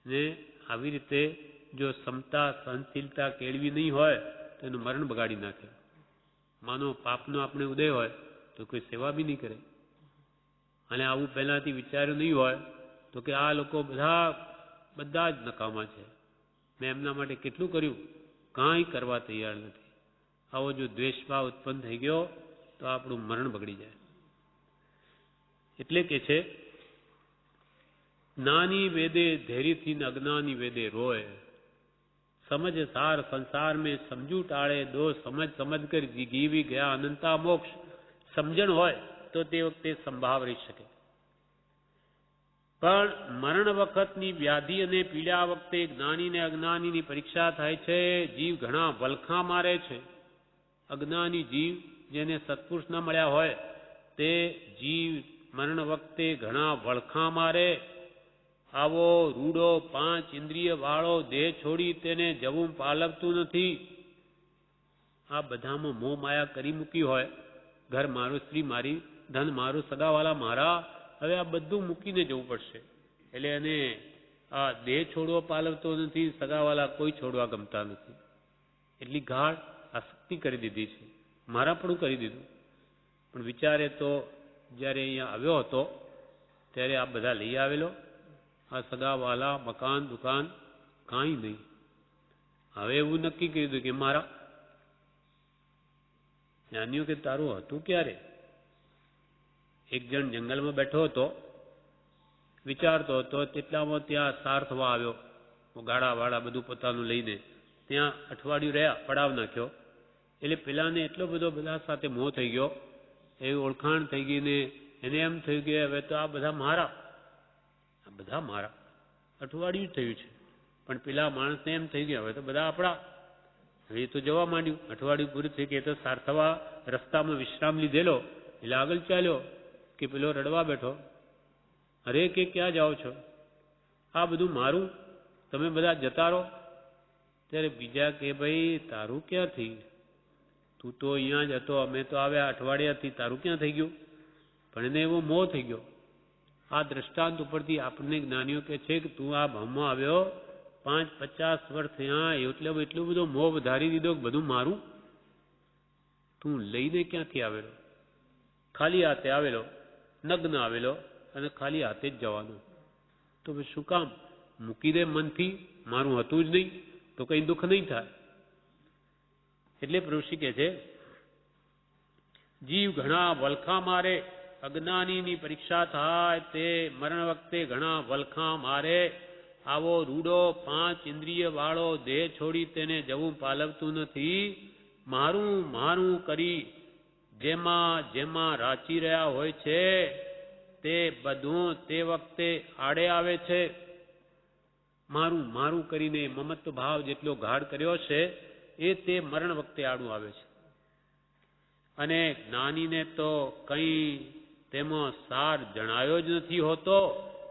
Speaker 1: ને આવી રીતે જો ક્ષમતા સહનશીલતા કેળવી નહીં હોય તો એનું મરણ બગાડી નાખે. માનો પાપનો આપણે ઉદય હોય તો કોઈ સેવા બી નહીં કરે. અને આવું પહેલાંથી વિચાર્યું નહીં હોય તો કે આ લોકો બધા જ નકામા છે, મેં એમના માટે કેટલું કર્યું, કાંઈ કરવા તૈયાર નથી. આવો જો દ્વેષભાવ ઉત્પન્ન થઈ ગયો તો આપણું મરણ બગડી જાય. એટલે કે છે ज्ञानी वेदे धैर्य थी न अज्ञानी वेदे रोए. समझ सार संसार में समझू टाळे दो समझ समझ कर जीवी गया अनंता मोक्ष. समझण હોય તો તે વખતે સંભાવ રહી શકે, પણ મરણ વખતની વ્યાધિ અને પીડા વખતે જ્ઞાની ને અજ્ઞાનીની પરીક્ષા થાય છે. જીવ ઘણા વલખા મારે છે. અજ્ઞાની જીવ જેને સત્પુરુષ ન મળ્યા હોય તે જીવ મરણ વખતે ઘણા વલખા મારે. આવો રૂડો 5 ઇન્દ્રિય વાળો દેહ છોડી તેને જવું પાલવતું નથી. આ બધામાં મોહ માયા કરી મૂકી હોય, ઘર મારું, સ્ત્રી મારી, ધન મારું, સગાવાલા મારા, હવે આ બધું મૂકીને જવું પડશે. એટલે એને આ દેહ છોડવો પાલવતો નથી, સગાવાલા કોઈ છોડવા ગમતા નથી. એટલી ગાઢ આસક્તિ કરી દીધી છે, મારાપણું કરી દીધું. પણ વિચારે તો જ્યારે અહીંયા આવ્યો હતો ત્યારે આ બધા લઈ આવેલો, આ સગાવાલા, મકાન, દુકાન કાંઈ નહીં. હવે એવું નક્કી કરી દીધું કે મારા. જ્ઞાનીઓ કે તારું હતું ક્યારે? એક જણ જંગલમાં બેઠો હતો, વિચારતો હતો, તેટલામાં ત્યાં સારથવા આવ્યો, ગાડાવાળા બધું પોતાનું લઈને. ત્યાં અઠવાડિયું રહ્યા, પડાવ નાખ્યો. એટલે પેલાને એટલો બધો બધા સાથે મોહ થઈ ગયો, એવી ઓળખાણ થઈ ગઈ ને એને એમ થયું કે હવે તો આ બધા મારા, આ બધા મારા. અઠવાડિયું થયું છે, પણ પેલા માણસને એમ થઈ ગયું હવે તો બધા આપણા. હવે એ તો જવા માંડ્યું. અઠવાડિયું પૂરું થયું કે એ તો સારથવા રસ્તામાં વિશ્રામ લીધેલો, એટલે આગળ ચાલ્યો કે પેલો રડવા બેઠો, અરે કે ક્યાં જાઓ છો? આ બધું મારું, તમે બધા જતા રહો. ત્યારે બીજા કે ભાઈ તારું ક્યાંથી? તું તો અહીંયા જ હતો, અમે તો આવ્યા અઠવાડિયાથી, તારું ક્યાં થઈ ગયું? પણ એને એવો મોહ થઈ ગયો. આ દ્રષ્ટાંત ઉપરથી આપણને જ્ઞાનીઓ કહે છે કે તું આ ભાવમાં આવ્યો 5-50 વર્ષ થયા, એટલો બધો મોહ વધારી દીધો કે બધું મારું. તું લઈને ક્યાંથી આવેલો? ખાલી હાથે આવેલો, નગ્ન આવેલો અને ખાલી હાથે જ જવાનો. તો શું કામ? મૂકી દે મનથી, મારું હતું જ નહીં તો કંઈ દુઃખ નહીં થાય. એટલે ઋષિ કહે છે જીવ ઘણા વલખા મારે, અજ્ઞાનીની પરીક્ષા થાય તે મરણ વખતે ઘણા વલખા મારે. આવો રૂડો 5 ઇન્દ્રિય વાળો દેહ છોડી તેને જવું પાલવતું નથી. મારું મારું કરી જેમાં જેમાં રાચી રહ્યા હોય છે તે બધું તે વખતે આડે આવે છે. મારું મારું કરીને મમત્વ ભાવ જેટલો ગાઢ કર્યો છે એ તે મરણ વખતે આડું આવે છે. અને જ્ઞાનીને તો કંઈ તેમાં સાર જણાયો જ નથી હોતો,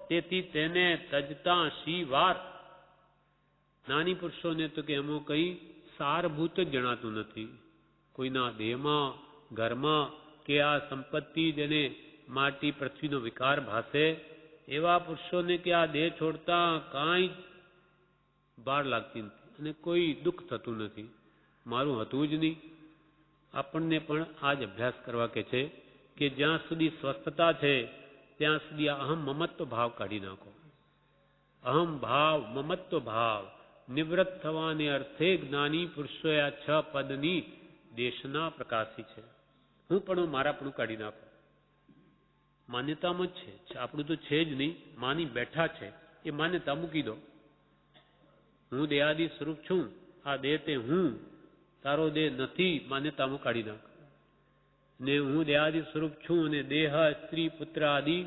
Speaker 1: તેથી તેને તજતા શી વાર. જ્ઞાની પુરુષોને તો કે એમાં કંઈ સારભૂત જ જણાતું નથી. કોઈના દેહમાં, ઘરમાં કે આ સંપત્તિ જેને માટી પૃથ્વીનો વિકાર ભાસે એવા પુરુષોને કે આ દેહ છોડતા કાંઈ બાર લાગતી નથી અને કોઈ દુઃખ થતું નથી. મારું હતું જ નહીં. આપણને પણ આ જ અભ્યાસ કરવા કે છે કે જ્યાં સુધી સ્વસ્થતા છે ત્યાં સુધી અહમ મમત્વ ભાવ કાઢી નાખો. અહમ ભાવ, મમત્વ ભાવ નિવૃત્ત થવાને અર્થે જ્ઞાની પુરુષોએ આ 6 પદની દેશના પ્રકાશી છે. હું પણ મારા પણ કાઢી નાખો. માન્યતામાં જ છે, આપણું તો છે જ નહીં, માની બેઠા છે. એ માન્યતા મૂકી દો. હું દેહાદી સ્વરૂપ છું, આ દેહ તે હું, તારો દેહ નથી, માન્યતામાં કાઢી નાખ. ને હું દેહાદી સ્વરૂપ છું અને દેહ, સ્ત્રી, પુત્ર આદિ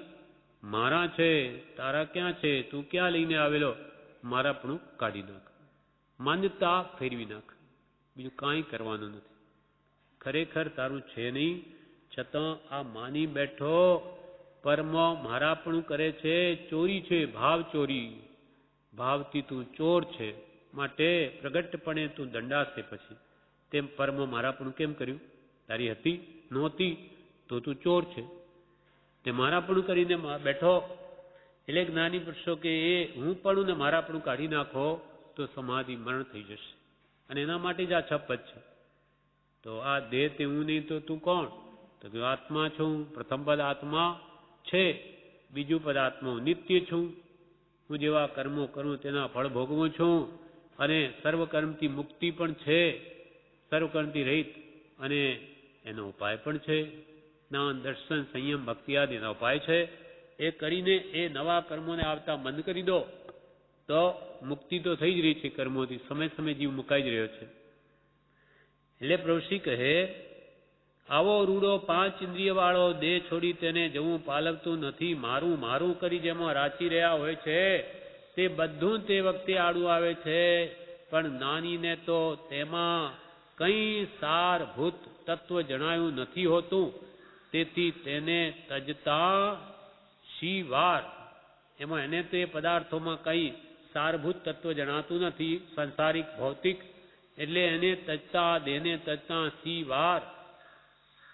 Speaker 1: મારા છે, તારા ક્યાં છે, તું ક્યાં લઈને આવેલો, મારાપણું કાઢી નાખ, માન્યતા ફેરવી નાખ, બીજું કાંઈ કરવાનું નથી. ખરેખર તારું છે નહીં, છતાં આ માની બેઠો પરમ મારાપણું કરે છે, ચોરી છે, ભાવ ચોરી. ભાવથી તું ચોર છે, માટે પ્રગટપણે તું દંડાશે. પછી તેમ પરમ મારાપણું કેમ કર્યું? તારી હતી નહોતી તો તું ચોર છે. તે મારાપણું કરીને બેઠો. એટલે જ્ઞાની પુરુષો કે એ હું પણ ને મારાપણું કાઢી નાખો તો સમાધિ મરણ થઈ જશે. અને એના માટે જ આ છપત છે. તો આ દેહ તે હું નહીં તો તું કોણ? તો તું આત્મા છું. પ્રથમ પદ આત્મા છે, બીજું પદ આત્મા હું નિત્ય છું. હું જેવા કર્મો કરું તેના ફળ ભોગવું છું, અને સર્વકર્મથી મુક્તિ પણ છે, સર્વકર્મથી રહિત, અને એનો ઉપાય પણ છે. જ્ઞાન, દર્શન, સંયમ, ભક્તિ આદિના ઉપાય છે. એ કરીને એ નવા કર્મોને આવતા બંધ કરી દો તો મુક્તિ તો થઈ જ રહી છે કર્મોથી. સમય સમય જીવ મુકાઈ જ રહ્યો છે. એટલે પ્રભુશ્રી કહે, આવો રૂડો 5 ઇન્દ્રિય વાળો દેહ છોડી તેને જવું પાલવતું નથી. મારું મારું કરી જેમાં રાચી રહ્યા હોય છે તે બધું તે વખતે આડું આવે છે. પણ નાનીને તો તેમાં કંઈ સારભૂત તત્વ જણાયું નથી હોતું. તેથી તેને તજતા શી વાર? એમાં એને તે પદાર્થોમાં કંઈ સારભૂત તત્વ જણાતું નથી, સંસારિક ભૌતિક. એટલે એને તજતા, દેહને તજતા શી વાર?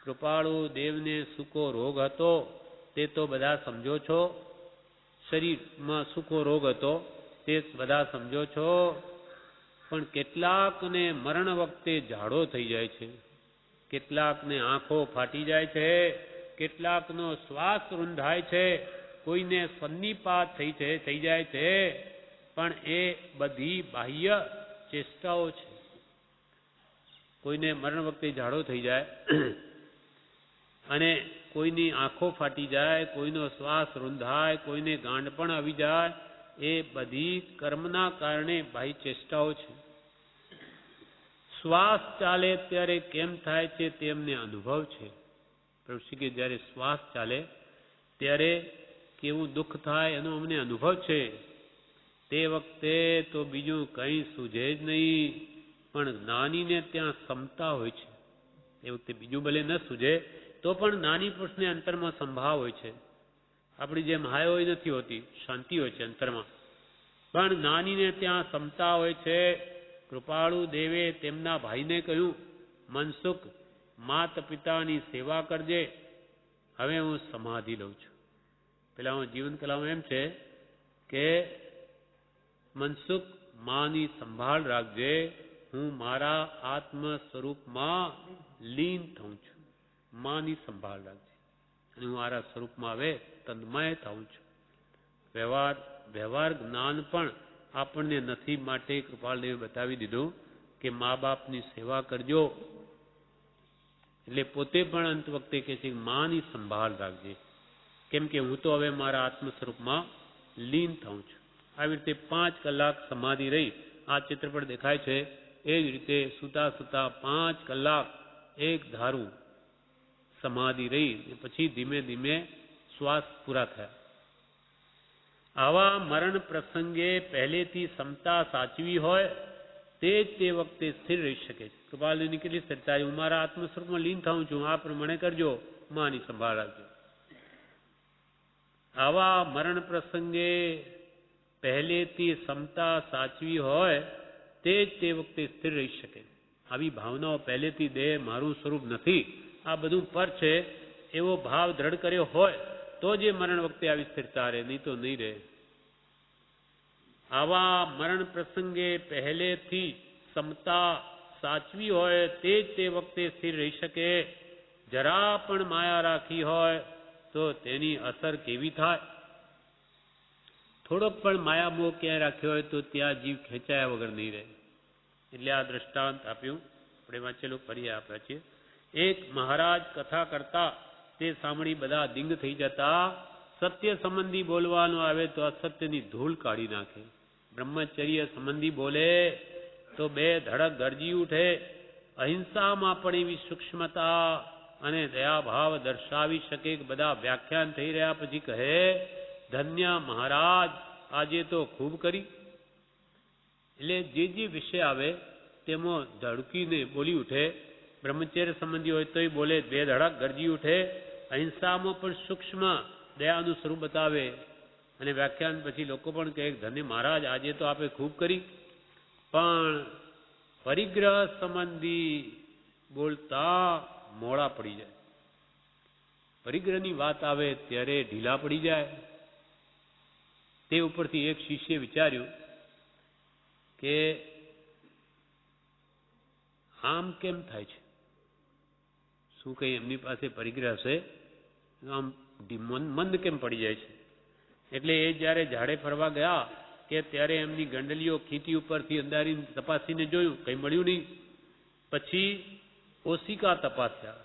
Speaker 1: કૃપાળુ દેવને સૂકો રોગ હતો તે તો બધા સમજો છો. શરીરમાં સૂકો રોગ હતો તે બધા સમજો છો. પણ કેટલાકને મરણ વખતે ઝાડો થઈ જાય છે, કેટલાકને આંખો ફાટી જાય છે, કેટલાકનો શ્વાસ રૂંધાય છે, કોઈને સન્નિપાત થઈ જાય છે. પણ એ બધી બાહ્ય ચેષ્ટાઓ છે. કોઈને મરણ વખતે ઝાડો થઈ જાય અને કોઈની આંખો ફાટી જાય, કોઈનો શ્વાસ રૂંધાય, કોઈને ગાંડપણ આવી જાય, એ બધી કર્મના કારણે બાહ્ય ચેષ્ટાઓ છે. શ્વાસ ચાલે ત્યારે કેમ થાય છે તેમને અનુભવ છે. પ્રભુ કે જ્યારે શ્વાસ ચાલે ત્યારે કેવું દુઃખ થાય એનો અમને અનુભવ છે. તે વખતે તો બીજું કંઈ સૂઝે જ નહીં. પણ જ્ઞાનીને ત્યાં ક્ષમતા હોય છે. એ વખતે બીજું ભલે ન સૂઝે તો પણ જ્ઞાની પુરુષને અંતરમાં સંભાવ હોય છે. આપણી જેમ હાય હોય નથી હોતી, શાંતિ હોય છે અંતરમાં. પણ જ્ઞાનીને ત્યાં ક્ષમતા હોય છે. કૃપાળુ દેવે તેમના ભાઈને કહ્યું, મનસુખ માત પિતાની સેવા કરજે, હવે હું સમાધિ લઉં છું. પેલા હું જીવન કલામાં એમ છે કે મનસુખ માની સંભાળ રાખજે, હું મારા આત્મ સ્વરૂપમાં લીન થઉં છું. માની સંભાળ રાખજે અને હું મારા સ્વરૂપમાં હવે તન્મય થઉં છું. વ્યવહાર જ્ઞાન પણ આપણને નથી, માટે કૃપાળદેવે બતાવી દીધું કે મા બાપની સેવા કરજો. એટલે પોતે પણ અંત વખતે કહે છે માની સંભાળ રાખજે, કેમ કે હું તો હવે મારા આત્મ સ્વરૂપમાં લીન થઉં છું. આવી રીતે 5 કલાક સમાધિ રહી. આ ચિત્ર પર દેખાય છે એ જ રીતે સૂતા સૂતા 5 કલાક એક ધારું સમાધિ રહી. પછી ધીમે ધીમે શ્વાસ પૂરા થયા. આવા મરણ પ્રસંગે પહેલેથી ક્ષમતા સાચવી હોય તે જ તે વખતે સ્થિર રહી શકે છે. કૃપાલની કેટલી સ્થિરતા, હું મારા આત્મ સ્વરૂપમાં લીન થાઉં છું, આ પ્રમાણે કરજો, માની સંભાળ રાખજો. આવા મરણ પ્રસંગે પહેલેથી ક્ષમતા સાચવી હોય તે જ તે વખતે સ્થિર રહી શકે. આવી ભાવનાઓ પહેલેથી દેહ મારું સ્વરૂપ નથી, આ બધું પર છે, એવો ભાવ દ્રઢ કર્યો હોય તો જે મરણ વખતે આવી સ્થિરતા રહે, નહીં તો નહીં રહે. આવા મરણ પ્રસંગે પહેલેથી ક્ષમતા સાચવી હોય તે જ તે વખતે સ્થિર રહી શકે. જરા પણ માયા રાખી હોય તો તેની અસર કેવી થાય? થોડોક પણ માયા મોહ ક્યાંય રાખ્યો હોય તો ત્યાં જીવ ખેંચાયા વગર નહીં રહે. એટલે આ દ્રષ્ટાંત આપ્યું. આપણે વાંચેલું ફરી આપ્યા છીએ. એક મહારાજ કથા કરતા, તે સાંભળી બધા દિંગ થઈ જતા. સત્ય સંબંધી બોલવાનું આવે તો અસત્યની ધૂળ કાઢી નાખે. બ્રહ્મચર્ય સંબંધી બોલે તો 2 ધડક ગરજી ઉઠે. અહિંસામાં પણ એવી સૂક્ષ્મતા અને દયાભાવ દર્શાવી શકે. બધા વ્યાખ્યાન થઈ રહ્યા પછી કહે, ધન્ય મહારાજ, આજે તો ખૂબ કરી. એટલે જે વિષય આવે તેમાં ધડકીને બોલી ઉઠે. બ્રહ્મચર્ય સંબંધી હોય તોય બોલે, બે ધડક ગરજી ઉઠે. અહિંસામાં પણ સૂક્ષ્મ દયાનું સ્વરૂપ બતાવે. અને વ્યાખ્યાન પછી લોકો પણ કહે, ધન્ય મહારાજ, આજે તો આપે ખૂબ કરી. પણ પરિગ્રહ સંબંધી બોલતા મોડા પડી જાય. પરિગ્રહની વાત આવે ત્યારે ઢીલા પડી જાય. તે ઉપરથી એક શિષ્યે વિચાર્યું કે આમ કેમ થાય છે? શું કઈ એમની પાસે પરિગ્રહ હશે? આમ મંદ કેમ પડી જાય છે? એટલે એ જ્યારે ઝાડે ફરવા ગયા કે ત્યારે એમની ગંડલીઓ ખીતી ઉપરથી અંદારી તપાસીને જોયું, કંઈ મળ્યું નહીં. પછી ઓશિકા તપાસ્યા.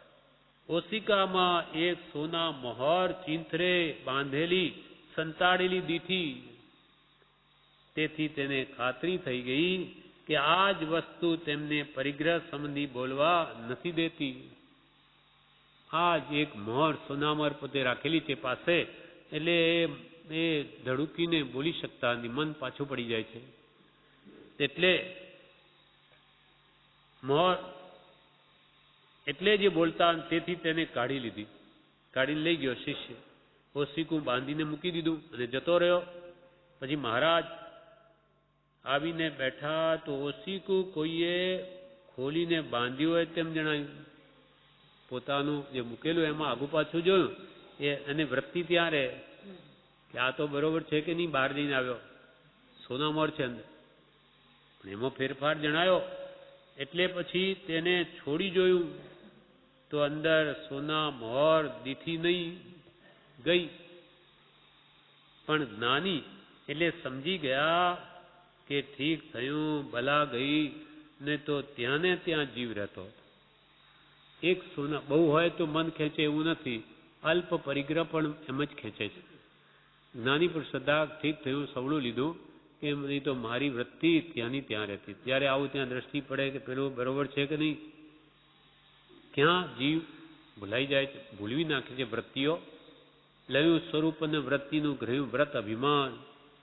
Speaker 1: ઓશિકામાં એક સોના મહોર ચીંથરે બાંધેલી સંતાડેલી દીઠી. તેથી તેને ખાતરી થઈ ગઈ કે આ જ વસ્તુ તેમને પરિગ્રહ સંબંધી બોલવા નથી દેતી. આ જ એક મહોર સોનામહોર પોતે રાખેલી છે પાસે, એટલે એ ધડુકીને બોલી શકતા નથી, મન પાછું પડી જાય છે. એટલે મહોર એટલે જે બોલતા, તેથી તેને કાઢી લીધી. કાઢીને લઈ ગયો શિષ્ય. ઓશિકું બાંધીને મૂકી દીધું અને જતો રહ્યો. પછી મહારાજ આવીને બેઠા તો ઓશિકું કોઈએ ખોલીને બાંધ્યું હોય તેમ જણાયું. પોતાનું જે મૂકેલું એમાં આગુ પાછું જોયું. અને વૃત્તિ ત્યાં રહે કે આ તો બરોબર છે કે નહીં. બહાર જઈને આવ્યો, સોનામહોર છે અંદર, પણ એમાં ફેરફાર જણાયો. એટલે પછી તેને છોડી જોયું તો અંદર સોનામહોર દીઠી નહીં ગઈ. પણ જ્ઞાની એટલે સમજી ગયા કે ઠીક થયું, ભલા ગઈ, ને તો ત્યાં ને ત્યાં જીવ રહેતો. એક સોના બહુ હોય તો મન ખેંચે એવું નથી, અલ્પ પરિગ્રહ પણ એમ જ ખેંચે છે. જ્ઞાની પર શ્રદ્ધા, ઠીક થયું, સવળું લીધું, કે નહીં તો મારી વૃત્તિ ત્યાંની ત્યાં રહેતી. ત્યારે આવું ત્યાં દ્રષ્ટિ પડે કે પેલું બરોબર છે કે નહીં. ક્યાં જીવ ભૂલાઈ જાય છે, ભૂલવી નાખે છે વૃત્તિઓ. લયું સ્વરૂપ અને વૃત્તિનું ગ્રહ્યું વ્રત અભિમાન,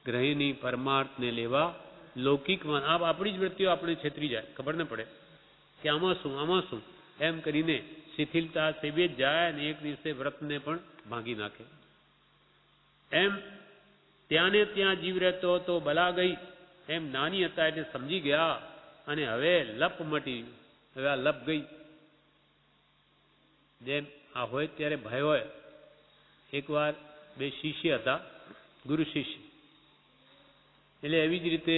Speaker 1: ગ્રહીની પરમાર્થને લેવા લૌકિકમાં. આપણી જ વૃત્તિઓ આપણે છેતરી જાય, ખબર ન પડે કે આમાં શું એમ કરીને શિથિલતા સેવે જ જાય અને એક દિવસે વ્રતને પણ ભાંગી નાખે. એમ ત્યાં ને ત્યાં જીવ રહેતો તો બલા ગઈ. એમ નાની હતા એટલે સમજી ગયા અને હવે લપ મટી. હવે આ લપ ગઈ. જેમ આ હોય ત્યારે ભય હોય. એકવાર બે શિષ્ય હતા, ગુરુ શિષ્ય. એટલે એવી જ રીતે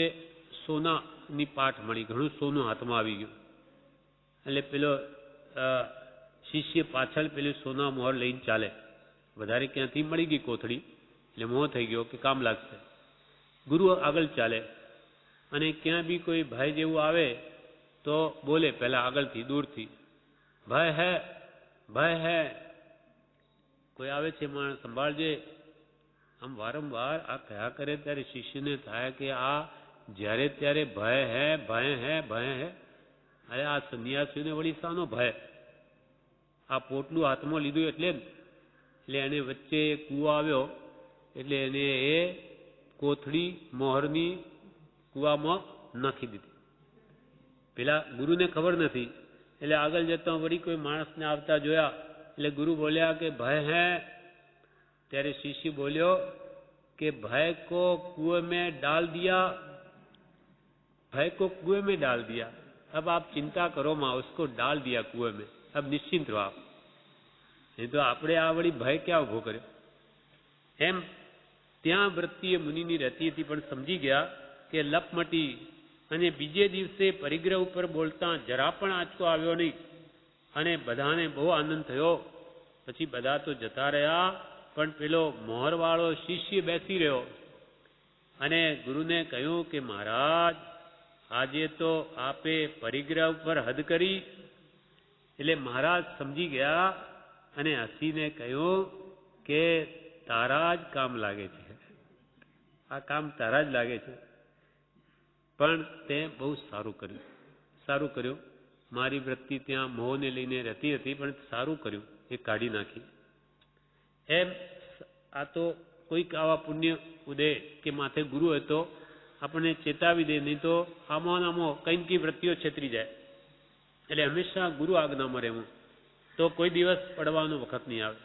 Speaker 1: સોનાની પાઠ મળી, ઘણું સોનું હાથમાં આવી ગયું. એટલે પેલો શિષ્ય પાછળ પેલું સોના મહોર લઈને ચાલે. વધારે ક્યાંથી મળી ગઈ કોથળી, એટલે મોહ થઈ ગયો કે કામ લાગશે. ગુરુ આગળ ચાલે અને ક્યાં બી કોઈ ભાઈ જેવું આવે તો બોલે પહેલા આગળથી, દૂરથી, ભય હે, ભય હે. કોઈ આવે છે માણસ, સંભાળજે. આમ વારંવાર આ કયા કરે ત્યારે શિષ્યને થાય કે આ જ્યારે ત્યારે ભય હે, ભય હે, ભય હે. અરે આ સંન્યાસીને વળી શાનો ભય? આ પોટલું હાથમાં લીધું એટલે એને વચ્ચે કૂવો આવ્યો એટલે એને એ કોથળી મોહરની કૂવામાં નાખી દીધી. પેલા ગુરુને ખબર નથી એટલે આગળ જતા વળી કોઈ માણસને આવતા જોયા એટલે ગુરુ બોલ્યા કે ભય હે. ત્યારે શિષ્ય બોલ્યો कि भय को कुएं में डाल दिया, भय को कुएं में डाल दिया, अब आप चिंता करो मां, उसको डाल दिया कुएं में, अब निश्चिंत रहो आप. नहीं तो આપણે આ વળી ભય ક્યાં ઉભો કર્યો? એમ ત્યાં વૃત્તિએ મુનિની રહેતી હતી પણ સમજી ગયા કે લપમટી. અને બીજે દિવસે પરિગ્રહ ઉપર બોલતા જરા પણ આંચકો આવ્યો નહીં અને બધાને બહુ આનંદ થયો. પછી બધા તો જતા રહ્યા પણ પેલો મોહરવાળો શિષ્ય બેસી રહ્યો અને ગુરુને કહ્યું કે મહારાજ આજે તો આપે પરિગ્રહ ઉપર હદ કરી. એટલે મહારાજ સમજી ગયા અને હસીને કહ્યું કે તારા જ કામ લાગે છે, આ કામ તારા જ લાગે છે. પણ તે બહુ સારું કર્યું, સારું કર્યું. મારી વૃત્તિ ત્યાં મોહને લઈને રહેતી હતી, પણ સારું કર્યું એ કાઢી નાખી. એમ આ તો કોઈક આવા પુણ્ય ઉદય કે માથે ગુરુ હોય તો આપણને ચેતાવી દે, નહીં તો આમાં કંઈ કઈ વૃત્તિઓ છેતરી જાય. એટલે હંમેશા ગુરુ આજ્ઞામાં રહેવું, તો કોઈ દિવસ પડવાનો વખત નહીં આવે.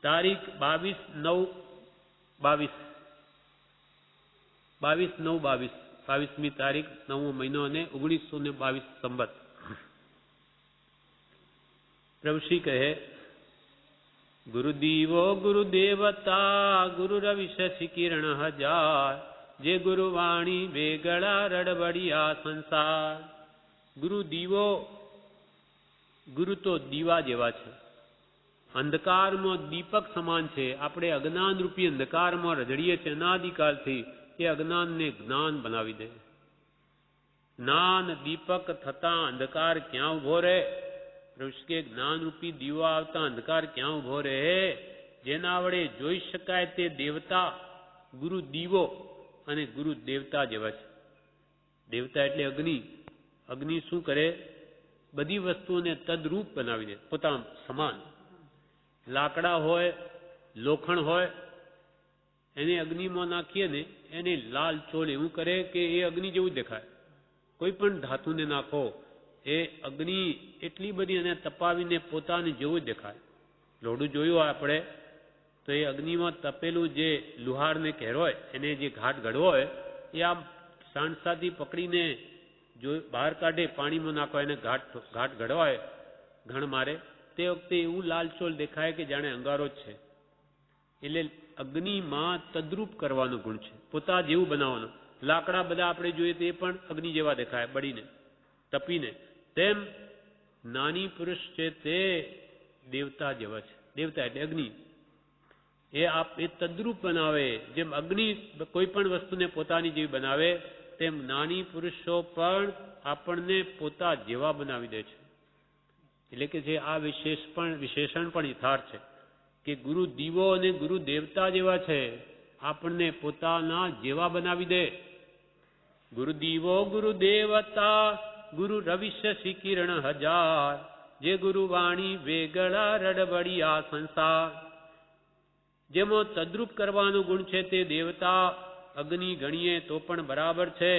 Speaker 1: તારીખ 22/9/22 તારીખ 9મો મહિનો અને 1922 સંવત. પ્રભુશ્રી કહે, ગુરુદીવો ગુરુદેવતા ગુરુ રવિ શશી કિરણ હજાર, જે ગુરુવાણી વેગળા રડબડિયા સંસાર. ગુરુ દીવો, ગુરુ તો દીવા જેવા છે, અંધકારમાં દીપક સમાન છે. આપણે અજ્ઞાન રૂપી અંધકારમાં રજડીએ છીએ અનાદિકાલથી, એ અજ્ઞાનને જ્ઞાન બનાવી દે. જ્ઞાન દીપક થતા અંધકાર ક્યાં ઉભો રહે? કે જ્ઞાન રૂપી દીવો આવતા અંધકાર ક્યાં ઉભો રહે? જેના વડે જોઈ શકાય તે દેવતા ગુરુ દીવો અને ગુરુ દેવતા જેવા છે. દેવતા એટલે અગ્નિ. અગ્નિ શું કરે? બધી વસ્તુઓને તદરૂપ બનાવી દે, પોતાના સમાન. લાકડા હોય, લોખંડ હોય, એને અગ્નિમાં નાખીએ ને એને લાલ ચોલ એવું કરે કે એ અગ્નિ જેવું દેખાય. કોઈ પણ ધાતુને નાખો, એ અગ્નિ એટલી બધી એને તપાવીને પોતાની જેવું જ દેખાય. લોઢું જોયું હોય આપણે તો એ અગ્નિમાં તપેલું જે લુહારને ઘેર હોય એને જે ઘાટ ઘડવો હોય એ આમ સાણસાથી પકડીને જો બહાર કાઢે, પાણીમાં નાખો, એને ઘાટ ઘડવાય, ઘણ મારે, તે વખતે એવું લાલચોળ દેખાય કે જાણે અંગારો જ છે. એટલે અગ્નિમાં તદ્રુપ કરવાનો ગુણ છે, પોતા જેવું બનાવવાનું. લાકડા બધા આપણે જોઈએ તો એ પણ અગ્નિ જેવા દેખાય, બળીને તપીને. તેમ નાની પુરુષ છે તે દેવતા જેવા છે. દેવતા એટલે અગ્નિ. એ તદ્રુપ બનાવે. જેમ અગ્નિ કોઈ પણ વસ્તુને પોતાની જેવી બનાવે, તેમ જ્ઞાની પુરુષો પણ આપણને પોતા જેવા બનાવી દે છે. એટલે કે જે આ વિશેષણ પણ યથાર્થ છે કે ગુરુ દીવો અને ગુરુ દેવતા જેવા છે, આપણને પોતાના જેવા બનાવી દે. ગુરુ દીવો ગુરુ દેવતા ગુરુ રવિ શશી કિરણ હજાર, જે ગુરુ વાણી વેગળા રડબડિયા સંસાર. જેમાં તદ્રુપ કરવાનો ગુણ છે તે દેવતા અગ્નિ ગણીએ તો પણ બરાબર છે.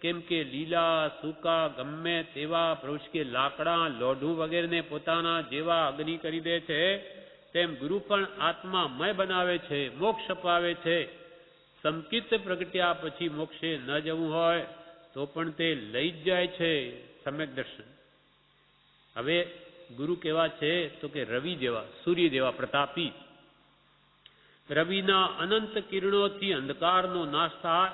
Speaker 1: કેમ કે લીલા સૂકા ગમે તેવા પુરુષ કે લાકડા લોઢું વગેરેને પોતાના જેવા અગ્નિ કરી દે છે, તેમ ગુરુ પણ આત્મામય બનાવે છે, મોક્ષ અપાવે છે. સંકિત પ્રગટ્યા પછી મોક્ષે ન જવું હોય તો પણ તે લઈ જ જાય છે. સમ્યક દર્શન. હવે ગુરુ કેવા છે તો કે રવિ જેવા, સૂર્ય જેવા પ્રતાપી. રવિના અનંત કિરણોથી અંધકારનો નાશ થાય.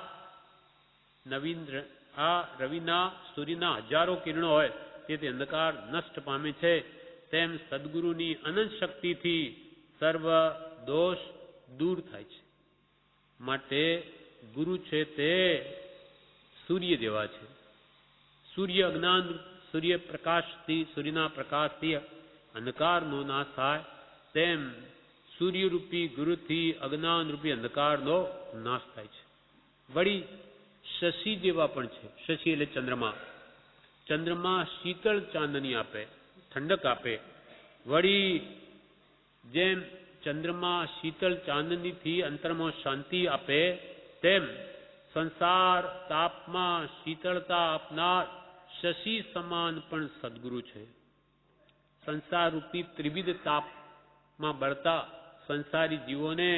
Speaker 1: આ રવિના સૂર્યના હજારો કિરણો હોય તેથી અંધકાર નષ્ટ પામે છે. તેમ સદગુરુની અનંત શક્તિથી સર્વ દોષ દૂર થાય છે. માટે ગુરુ છે તે સૂર્ય જેવા છે. સૂર્ય અજ્ઞાન, સૂર્યના પ્રકાશથી અંધકારનો નાશ થાય, તેમ સૂર્યરૂપી ગુરુથી અજ્ઞાન રૂપી અંધકારનો નાશ થાય છે. વળી શશી જેવા પણ છે. શશી એટલે ચંદ્રમા. ચંદ્રમા શીતળ ચાંદની આપે, ઠંડક આપે. વળી જેમ ચંદ્રમા શીતળ ચાંદનીથી અંતરમાં શાંતિ આપે, તેમ સંસાર તાપમાં શીતળતા આપનાર શશી સમાન પણ સદગુરુ છે. સંસાર રૂપી ત્રિવિધ તાપમાં બળતા સંસારી જીવોને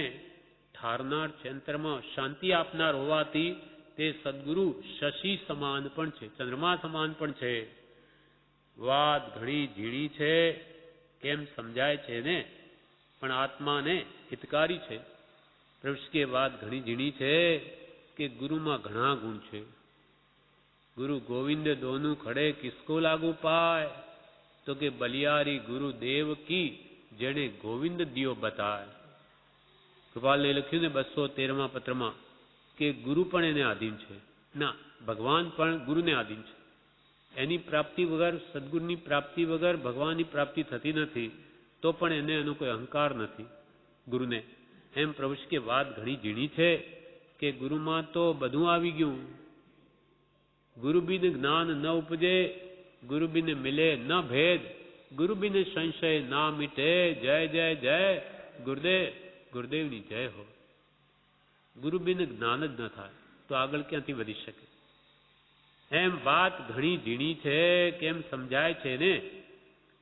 Speaker 1: ઠારનાર છે, અંતરમાં શાંતિ આપનાર હોવાથી તે સદગુરુ શશી સમાન પણ છે, ચંદ્રમા સમાન પણ છે. વાત ઘણી ઝીણી છે કેમ સમજાય છે ને, પણ આત્માને હિતકારી છે. પ્રભુ કે વાત ઘણી ઝીણી છે કે ગુરુમાં ઘણા ગુણ છે. ગુરુ ગોવિંદ દોનું ખડે કિસકો લાગુ પાય, તો કે બલિયારી ગુરુ દેવ કી જેને ગોવિંદ દિયો બતાય. કૃપાલે લખ્યું ને 213મા પત્રમાં કે ગુરુ પણ એને આધીન છે. ના, ભગવાન પણ ગુરુને આધીન છે. એની પ્રાપ્તિ વગર, સદગુરુની પ્રાપ્તિ વગર ભગવાનની પ્રાપ્તિ થતી નથી. તો પણ એને એનો કોઈ અહંકાર નથી ગુરુને. એમ પ્રભુ કે વાત ઘણી ઝીણી છે કે ગુરુમાં તો બધું આવી ગયું. गुरु बिन ज्ञान न उपजे, गुरु बिन मिले न भेद, गुरु बिन संशय ना मिटे। जय जय जय गुरुदेव, गुरुदेवની જય હો। ગુરુ બિન જ્ઞાન જ ન થાય તો આગળ ક્યાંથી વધી શકે? એમ વાત ઘણી ઝીણી છે કેમ સમજાય છે ને,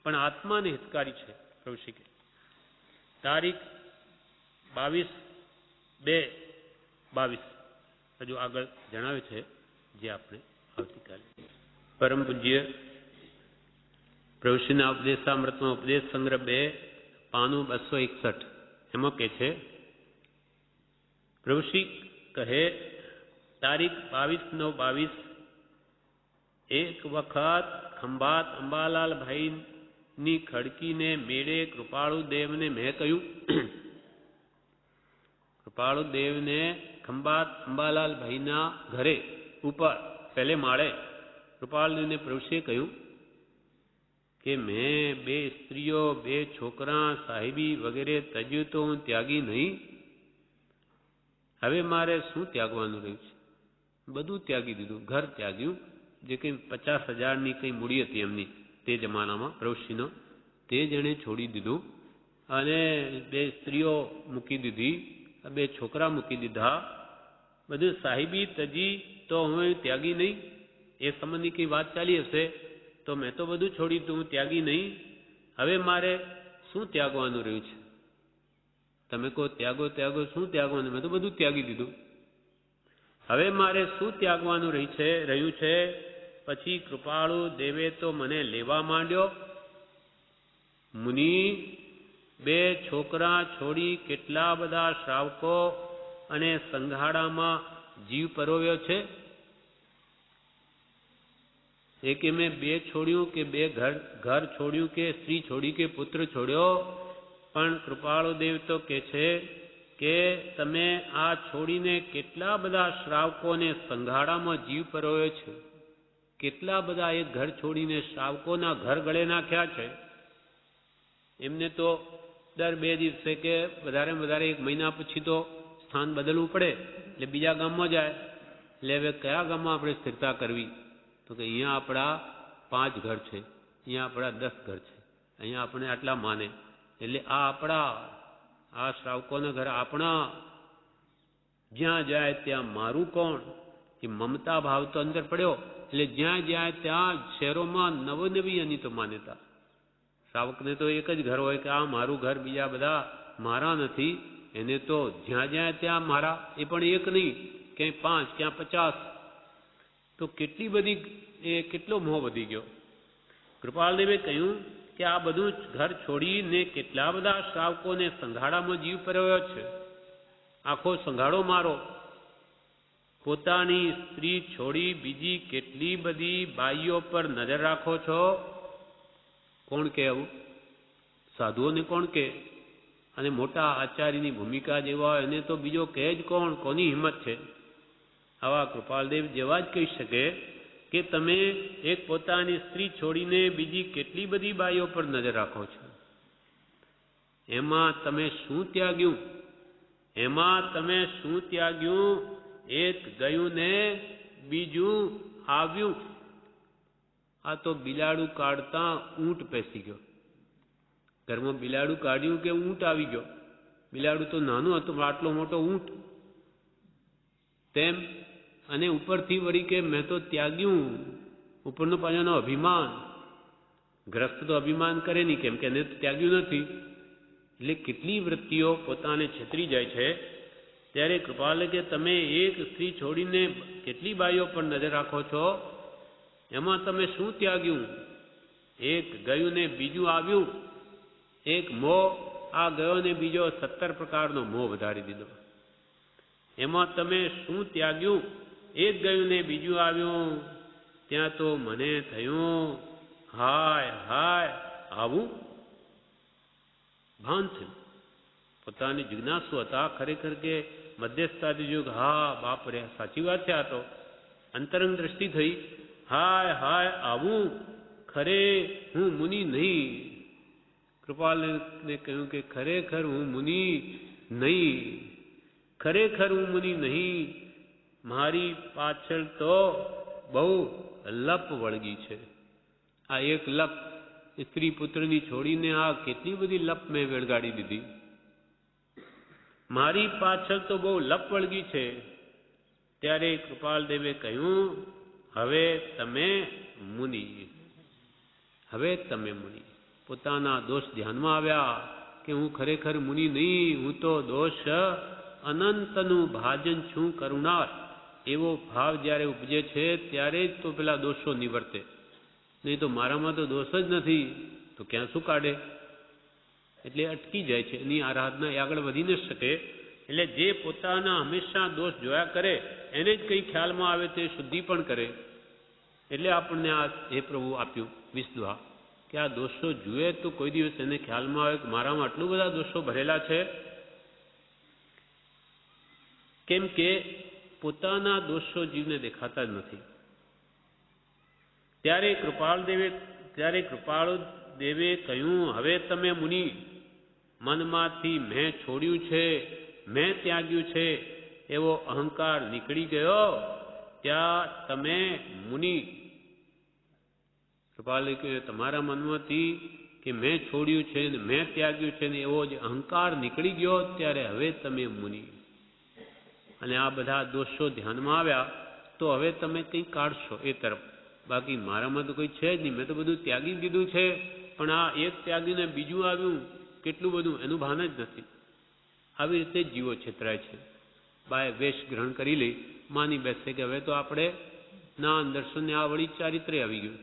Speaker 1: પણ આત્માને હિતકારી છે। પ્રભુ શ્રી કે તારીખ 22/2/22 હજુ આગળ જણાવે છે, જે આપણે આવતીકાલે પરમ પૂજ્ય પ્રભુશ્રીના ઉપદેશામૃતમાં ઉપદેશ સંગ્રહ 2 પાનું 261 એમાં કે છે, પ્રભુશ્રી કહે તારીખ 22/9/22 એક વખત ખંભાત અંબાલાલ ભાઈની ખડકીને મેળે કૃપાળુ દેવને મેં કહ્યું, કૃપાળુ દેવને ખંભાત અંબાલાલ ભાઈના ઘરે ઉપર પહેલે માળે કૃપાળુદેવને પ્રભુશ્રીએ કહ્યું કે મેં 2 સ્ત્રીઓ 2 છોકરા સાહેબી વગેરે ત્યજ્યું તો હું ત્યાગી નહીં। હવે મારે શું ત્યાગવાનું રહ્યું છે? બધું ત્યાગી દીધું, ઘર ત્યાગ્યું, જે કંઈ 50,000ની કંઈ મૂડી હતી એમની તે જમાનામાં પ્રભુશ્રીનો, તે જ એણે છોડી દીધું અને 2 સ્ત્રીઓ મૂકી દીધી, 2 છોકરા મૂકી દીધા, બધું સાહેબી તજી તો હું ત્યાગી નહીં। એ સંબંધની કંઈ વાત ચાલી હશે તો મેં તો બધું છોડી દીધું, હું ત્યાગી નહીં। હવે મારે શું ત્યાગવાનું રહ્યું છે? તમે કહો ત્યાગો ત્યાગો, શું ત્યાગવાનું? મેં તો બધું ત્યાગી દીધું, હવે મારે શું ત્યાગવાનું રહ્યું છે? પછી કૃપાળુ દેવે તો મને લેવા માંડ્યો। મુનિ 2 છોકરા છોડી કેટલા બધા શ્રાવકો અને સંઘાડામાં જીવ પરોવ્યો છે। એ કે મેં 2 છોડ્યું કે 2 ઘર છોડ્યું કે સ્ત્રી છોડી કે પુત્ર છોડ્યો, પણ કૃપાળુ દેવ તો કે છે કે તમે આ છોડીને કેટલા બધા શ્રાવકોને સંઘાડામાં જીવ પરોવ્યો છે। કેટલા બધા એક ઘર છોડીને શ્રાવકોના ઘર ગળે નાખ્યા છે। એમને તો દર 2 દિવસે કે વધારેમાં વધારે 1 મહિના પછી તો સ્થાન બદલવું પડે, એટલે બીજા ગામમાં જાય। એટલે હવે કયા ગામમાં આપણે સ્થિરતા કરવી? તો કે અહીંયા આપણા 5 ઘર છે, અહીંયા આપણા 10 ઘર છે, અહીંયા આપણે આટલા માને, એટલે આ આપણા, આ શ્રાવકોના ઘર આપણા, જ્યાં જાય ત્યાં મારું કોણ? એ મમતા ભાવ તો અંદર પડ્યો, એટલે જ્યાં જાય ત્યાં શહેરોમાં નવી એની તો માન્યતા। શ્રાવકને તો એક જ ઘર હોય કે આ મારું ઘર, બીજા બધા મારા નથી। એને તો જ્યાં જાય ત્યાં મારા, એ પણ એક નહીં, ક્યાંય 5 ક્યાં 50। તો કેટલી બધી, એ કેટલો મોહ વધી ગયો। કૃપાલદેવે કહ્યું કે આ બધું ઘર છોડીને કેટલા બધા શ્રાવકોને સંઘાડામાં જીવ પરોવ્યો છે। આખો સંઘાડો મારો। પોતાની સ્ત્રી છોડી બીજી કેટલી બધી બાઈઓ પર નજર રાખો છો? કોણ કે આવું? સાધુઓને કોણ કે? અને મોટા આચાર્યની ભૂમિકા જેવા હોય એને તો બીજો કહે જ કોણ? કોની હિંમત છે? આવા કૃપાલદેવ જેવા જ કહી શકે કે તમે એક પોતાની સ્ત્રી છોડીને બીજી કેટલી બધી બાઈઓ પર નજર રાખો છો। એમાં તમે શું ત્યાગ્યું? એમાં તમે શું ત્યાગ્યું? એક ગયું ને બીજું આવ્યું। આ તો બિલાડું કાઢતા ઊંટ પેસી ગયો। ઘરમાં બિલાડું કાઢ્યું કે ઊંટ આવી ગયો? બિલાડું તો નાનું હતું, આટલો મોટો ઊંટ તેમ। અને ઉપરથી વળી કે મેં તો ત્યાગ્યું, ઉપરનો પાછળનો અભિમાન। ગ્રસ્ત તો અભિમાન કરે નહીં, કેમ કે એને તો ત્યાગ્યું નથી। એટલે કેટલી વૃત્તિઓ પોતાને છેતરી જાય છે। ત્યારે કૃપાલે કે તમે એક સ્ત્રી છોડીને કેટલી બાઈઓ પર નજર રાખો છો? એમાં તમે શું ત્યાગ્યું? એક ગયું ને બીજું આવ્યું। એક મોહ, આ ગયો ને બીજો 17 પ્રકારનો મોહ વધારી દીધો। એમાં તમે શું ત્યાગ્યું? એક ગયું ને બીજું આવ્યું। ત્યાં તો મને થયું હાય હાય, આવું ભાન થયું। પોતાની જિજ્ઞાસુ હતા ખરેખર કે મધ્યસ્થાદી યુગ, હા બાપ રે સાચી વાત છે। આ તો અંતરંગ દ્રષ્ટિ થઈ, હાય હાય આવું, ખરે હું મુનિ નહીં। કૃપાલને કહ્યું કે ખરેખર હું મુનિ નહીં, ખરેખર હું મુનિ નહીં। મારી પાછળ તો બહુ લપ વળગી છે. આ એક લપ સ્ત્રી પુત્રની છોડીને આ કેટલી બધી લપ મેં વેળગાડી દીધી. મારી પાછળ તો બહુ લપ વળગી છે. ત્યારે કૃપાલદેવે કહ્યું, હવે તમે મુનિ. હવે તમે મુનિ. પોતાના દોષ ધ્યાનમાં આવ્યા કે હું ખરેખર મુનિ નહીં, હું તો દોષ અનંતનું ભાજન છું, કરુણાર. એવો ભાવ જ્યારે ઉપજે છે ત્યારે જ તો પેલા દોષો નિવર્તે. નહીં તો મારામાં તો દોષ જ નથી, તો ક્યાં શું કાઢે? એટલે અટકી જાય છે, એની આરાધના એ આગળ વધી ન શકે. એટલે જે પોતાના હંમેશા દોષ જોયા કરે એને જ કંઈ ખ્યાલમાં આવે તે શુદ્ધિ પણ કરે. એટલે આપણને આ હે પ્રભુ આપ્યું વિષદ્વા કે આ દોષો જુએ તો કોઈ દિવસ એને ખ્યાલમાં આવે કે મારામાં આટલું બધા દોષો ભરેલા છે. કેમ કે પોતાના દોષો જીવને દેખાતા જ નથી. ત્યારે કૃપાળદેવે કહ્યું, હવે તમે મુનિ. મનમાંથી મેં છોડ્યું છે, મેં ત્યાગ્યું છે એવો અહંકાર નીકળી ગયો, ત્યાં તમે મુનિ. કૃપાલે કહ્યું, તમારા મનમાંથી કે મેં છોડ્યું છે ને મેં ત્યાગ્યું છે ને એવો જે અહંકાર નીકળી ગયો, ત્યારે હવે તમે મુનિ. અને આ બધા દોષો ધ્યાનમાં આવ્યા તો હવે તમે કંઈ કાઢશો એ તરફ. બાકી મારામાં તો કોઈ છે જ નહીં, મેં તો બધું ત્યાગી દીધું છે. પણ આ એક ત્યાગીને બીજું આવ્યું કેટલું બધું, એનું ભાન જ નથી. આવી રીતે જીવો છેતરાય છે. બાય વેશ ગ્રહણ કરી લે, માની બેસે કે હવે તો આપણે જ્ઞાન દર્શનને આ વળી ચારિત્ર્ય આવી ગયું.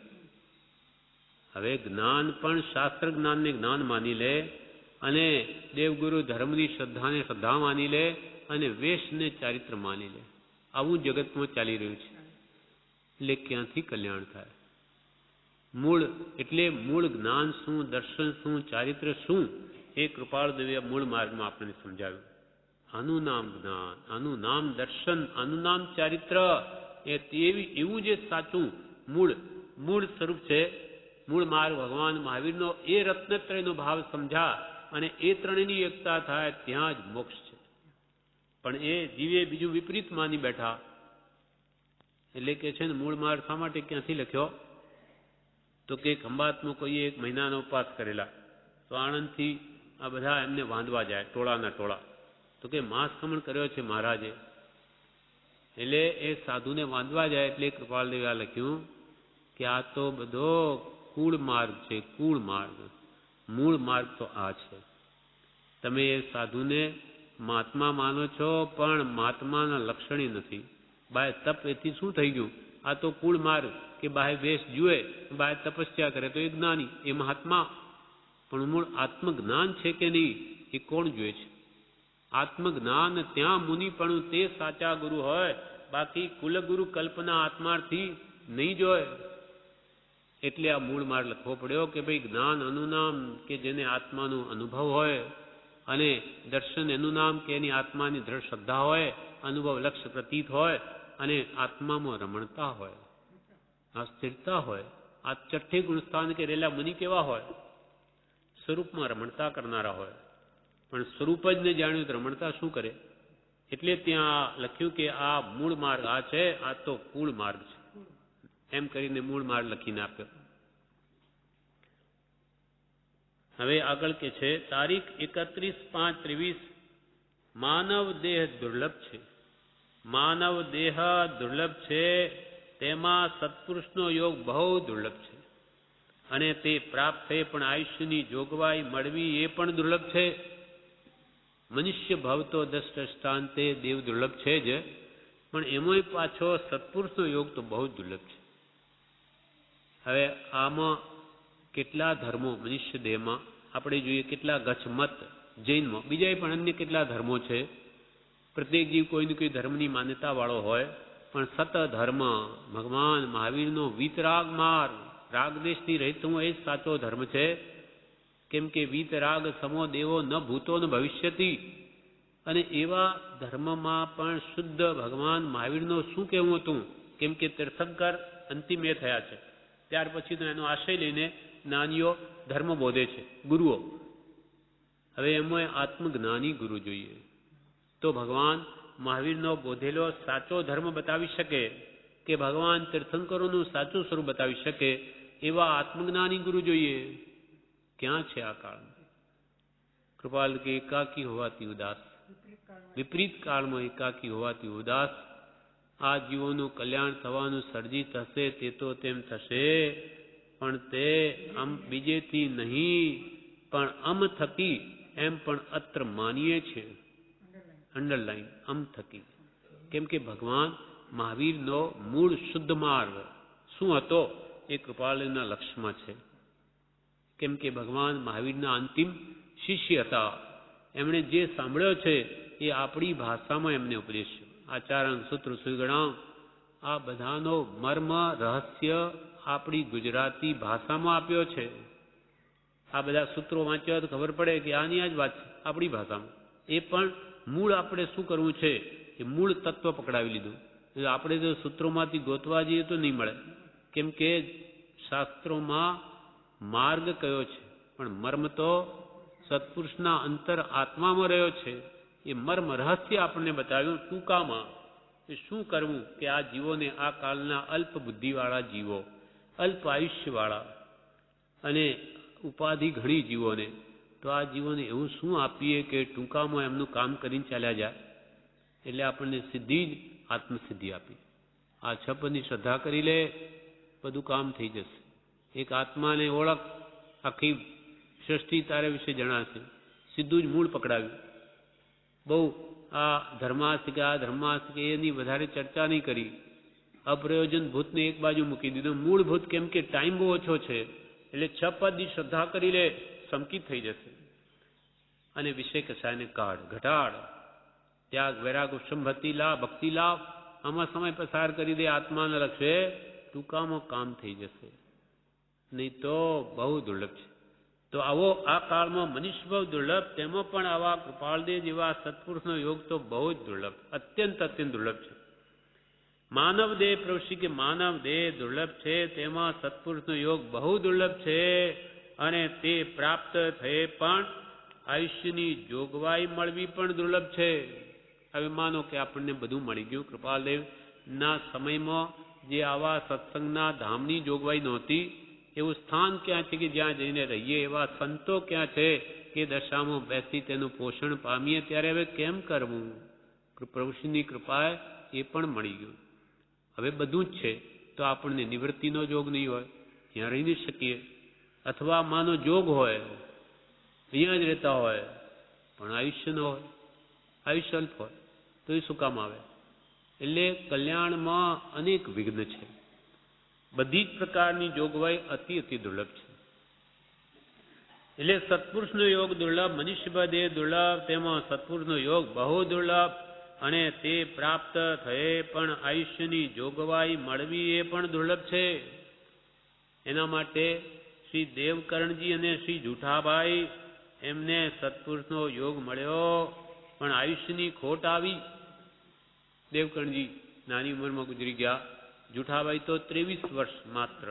Speaker 1: હવે જ્ઞાન પણ શાસ્ત્ર જ્ઞાનને જ્ઞાન માની લે, અને દેવગુરુ ધર્મની શ્રદ્ધાને શ્રદ્ધા માની લે, અને વેશને ચારિત્ર માની લે. આવું જગતમાં ચાલી રહ્યું છે. એટલે ક્યાંથી કલ્યાણ થાય? મૂળ જ્ઞાન શું, દર્શન શું, ચારિત્ર શું, એ કૃપાળદેવે મૂળ માર્ગમાં આપણને સમજાવ્યું. આનું નામ જ્ઞાન, આનું નામ દર્શન, આનું નામ ચારિત્ર. એવું જે સાચું મૂળ સ્વરૂપ છે, મૂળ માર્ગ ભગવાન મહાવીરનો, એ રત્નત્રયનો ભાવ સમજા અને એ ત્રણેયની એકતા થાય ત્યાં જ મોક્ષ છે. પણ એ જીવે બીજું વિપરીત માની બેઠા. એટલે કે છે ને મૂળ માર્ગ શા માટે ક્યાંથી લખ્યો? તો કે ખંભાતમાં કોઈએ 1 મહિનાનો ઉપવાસ કરેલા, તો આણંદથી આ બધા એમને વાંધવા જાય, ટોળાના ટોળા. તો કે માંસ ખમણ કર્યો છે મહારાજે. એટલે એ સાધુને વાંધવા જાય. એટલે કૃપાલદેવે આ લખ્યું કે આ તો બધો કૂળ માર્ગ છે, કૂળ માર્ગ. મૂળ માર્ગ તો આ છે. તમે એ સાધુને મહાત્મા માનો છો, પણ મહાત્માના લક્ષણી નથી. બાય તપ એથી શું થઈ ગયું? આ તો કૂળ માર્ગ કે બાહ્ય વેશ જુએ, બાહ્ય તપસ્યા કરે તો એ જ્ઞાની, એ મહાત્મા. પણ મૂળ આત્મજ્ઞાન છે કે નહીં એ કોણ જુએ છે? આત્મજ્ઞાન ત્યાં મુનિપણું તે સાચા ગુરુ હોય, બાકી કુલગુરુ કલ્પના આત્માથી નહીં જોય. એટલે આ મૂળ માર્ગ લખવો પડ્યો કે ભાઈ જ્ઞાન એનું નામ કે જેને આત્માનો અનુભવ હોય, અને દર્શન એનું નામ કે એની આત્માની દ્રઢ શ્રદ્ધા હોય, અનુભવ લક્ષ્ય પ્રતીત હોય, અને આત્મામાં રમણતા હોય, આ સ્થિરતા હોય. આ ચઠ્ઠે ગુણસ્થાન કે રેલા મુનિ કેવા હોય? સ્વરૂપમાં રમણતા કરનારા હોય. પણ સ્વરૂપ જ ને જાણ્યું તો રમણતા શું કરે? એટલે ત્યાં લખ્યું કે આ મૂળ માર્ગ આ છે, આ તો કૂળ માર્ગ છે. એમ કરીને મૂળ માર્ગ લખીને આપ્યો. હવે આગળ કે છે તારીખ 31/5/23 માનવ દેહ દુર્લભ છે. માનવ દેહ દુર્લભ છે, તેમાં સત્પુરુષનો યોગ બહુ દુર્લભ છે. અને તે પ્રાપ્ત થઈ પણ આયુષ્યની જોગવાઈ મળવી એ પણ દુર્લભ છે. મનુષ્ય ભાવ તો દષ્ટાંતે દેવ દુર્લભ છે જ, પણ એમાંય પાછો સત્પુરુષનો યોગ તો બહુ જ દુર્લભ છે. હવે આમાં કેટલા ધર્મો મનુષ્ય દેહમાં આપણે જોઈએ, કેટલા ગચ્છમત જૈનમાં, બીજા પણ અન્ય કેટલા ધર્મો છે. પ્રત્યેક જીવ કોઈને કોઈ ધર્મની માન્યતા વાળો હોય, પણ સત ધર્મ ભગવાન મહાવીરનો વીતરાગ માર્ગ, રાગદેશથી રહિત હું એ જ સાચો ધર્મ છે. કેમ કે વીતરાગ સમો દેવો ન ભૂતો ન ભવિષ્યતિ. અને એવા ધર્મમાં પણ શુદ્ધ ભગવાન મહાવીરનો શું કહેવું હતું? કેમ કે તીર્થંકર અંતિમ એ થયા છે, ત્યાર પછી તો એનો આશય લઈને જ્ઞાનીઓ ધર્મ બોધે છે, ગુરુઓ. હવે એમાં આત્મજ્ઞાની ગુરુ જોઈએ તો ભગવાન મહાવીરનો બોધેલો સાચો ધર્મ બતાવી શકે. કે ભગવાન તીર્થંકરોનું સાચું સ્વરૂપ બતાવી શકે એવા આત્મજ્ઞાની ગુરુ જોઈએ. ક્યાં છે આ કાળ? કૃપાલ કે એકાકી હોવાથી ઉદાસ, વિપરીત કાળમાં એકાકી હોવાથી ઉદાસ. આ જીવોનું કલ્યાણ થવાનું સર્જિત હશે તે તો તેમ થશે, પણ તે આમ બીજેથી નહીં પણ અમ થકી એમ પણ અત્ર માનીએ છે. અંડરલાઈન, અમ થકી. કેમ કે ભગવાન મહાવીરનો મૂળ શુદ્ધ માર્ગ શું હતો એ કૃપાલના લક્ષ્યમાં છે. કેમ કે ભગવાન મહાવીરના અંતિમ શિષ્ય હતા. એમણે જે સાંભળ્યો છે એ આપણી ભાષામાં એમને ઉપદેશ્યો. આચાર્ય સૂત્ર સુગણામ, આ બધાનો મર્મ રહસ્ય આપણી ગુજરાતી ભાષામાં આપ્યો છે. આ બધા સૂત્રો વાંચ્યા તો ખબર પડે કે આની આ જ વાત છે આપણી ભાષામાં. એ પણ મૂળ આપણે શું કરવું છે એ મૂળ તત્વ પકડાવી લીધું. આપણે જો સૂત્રોમાંથી ગોતવા જઈએ તો નહીં મળે. કેમ કે શાસ્ત્રોમાં માર્ગ કયો છે પણ મર્મ તો સત્પુરુષના અંતર આત્મામાં રહ્યો છે. એ મર્મ રહસ્ય આપણને બતાવ્યું ટૂંકામાં કે શું કરવું કે આ જીવોને, આ કાળના અલ્પ બુદ્ધિવાળા જીવો, અલ્પ આયુષ્યવાળા અને ઉપાધિ ઘણી જીવોને, તો આ જીવોને એવું શું આપીએ કે ટૂંકામાં એમનું કામ કરીને ચાલ્યા જાય. એટલે આપણને સીધી જ આત્મસિદ્ધિ આપી. આ છપની શ્રદ્ધા કરી લે, બધું કામ થઈ જશે. એક આત્માને ઓળખ, આખી સૃષ્ટિ તારે વિશે જણાશે. સીધું જ મૂળ પકડાવ્યું. બહુ આ ધર્માસ્તિકે એની વધારે ચર્ચા નહીં કરી. અપ્રયોજન ભૂતને એક બાજુ મૂકી દીધું. મૂળભૂત કેમ કે ટાઈમ બહુ ઓછો છે એટલે 6 પદની શ્રદ્ધા કરી લે, સંકિત થઈ જશે. અને વિષય કસાયને કાઢ, ઘટાડ, ત્યાગ, વૈરાગ, ઉપશમ, ભક્તિ લાભ, આમાં સમય પસાર કરી દે આત્માના લક્ષ્ય, ટૂંકામાં કામ થઈ જશે. નહીં તો બહુ દુર્લભ છે. તો આવો આ કાળમાં મનુષ્ય બહુ દુર્લભ, તેમાં પણ આવા કૃપાળદેવ જેવા સત્પુરુષનો યોગ તો બહુ જ દુર્લભ, અત્યંત દુર્લભ છે. માનવ દેહ પ્રવૃત્તિ કે માનવ દેહ દુર્લભ છે, તેમાં સત્પુરુષનો યોગ બહુ દુર્લભ છે. અને તે પ્રાપ્ત થયે પણ આયુષ્યની જોગવાઈ મળવી પણ દુર્લભ છે. હવે માનો કે આપણને બધું મળી ગયું. કૃપાલદેવના સમયમાં જે આવા સત્સંગના ધામની જોગવાઈ નહોતી, એવું સ્થાન ક્યાં છે કે જ્યાં જઈને રહીએ, એવા સંતો ક્યાં છે કે દશામાં બેસી તેનું પોષણ પામીએ, ત્યારે હવે કેમ કરવું? પ્રભુશ્રીની કૃપાએ એ પણ મળી ગયું. હવે બધું જ છે, તો આપણને નિવૃત્તિનો જોગ નહીં હોય, ત્યાં રહી નહીં શકીએ. અથવા માનો જોગ હોય, અહીંયા જ રહેતા હોય, પણ આયુષ્ય ન હોય, આયુષ્ય અલ્પ હોય, તો એ શું કામ આવે? એટલે કલ્યાણમાં અનેક વિઘ્ન છે. બધી જ પ્રકારની જોગવાઈ અતિ દુર્લભ છે. એટલે સત્પુરુષનો યોગ દુર્લભ, મનુષ્ય દેહ દુર્લભ, તેમાં સત્પુરુષનો યોગ બહુ દુર્લભ. અને તે પ્રાપ્ત થયે પણ આયુષ્યની જોગવાઈ મળવી એ પણ દુર્લભ છે. એના માટે શ્રી દેવકરણજી અને શ્રી જુઠાભાઈ, એમને સત્પુરુષનો યોગ મળ્યો પણ આયુષ્યની ખોટ આવી. દેવકરણજી નાની ઉંમરમાં ગુજરી ગયા. જુઠાભાઈ તો 23 વર્ષ માત્ર.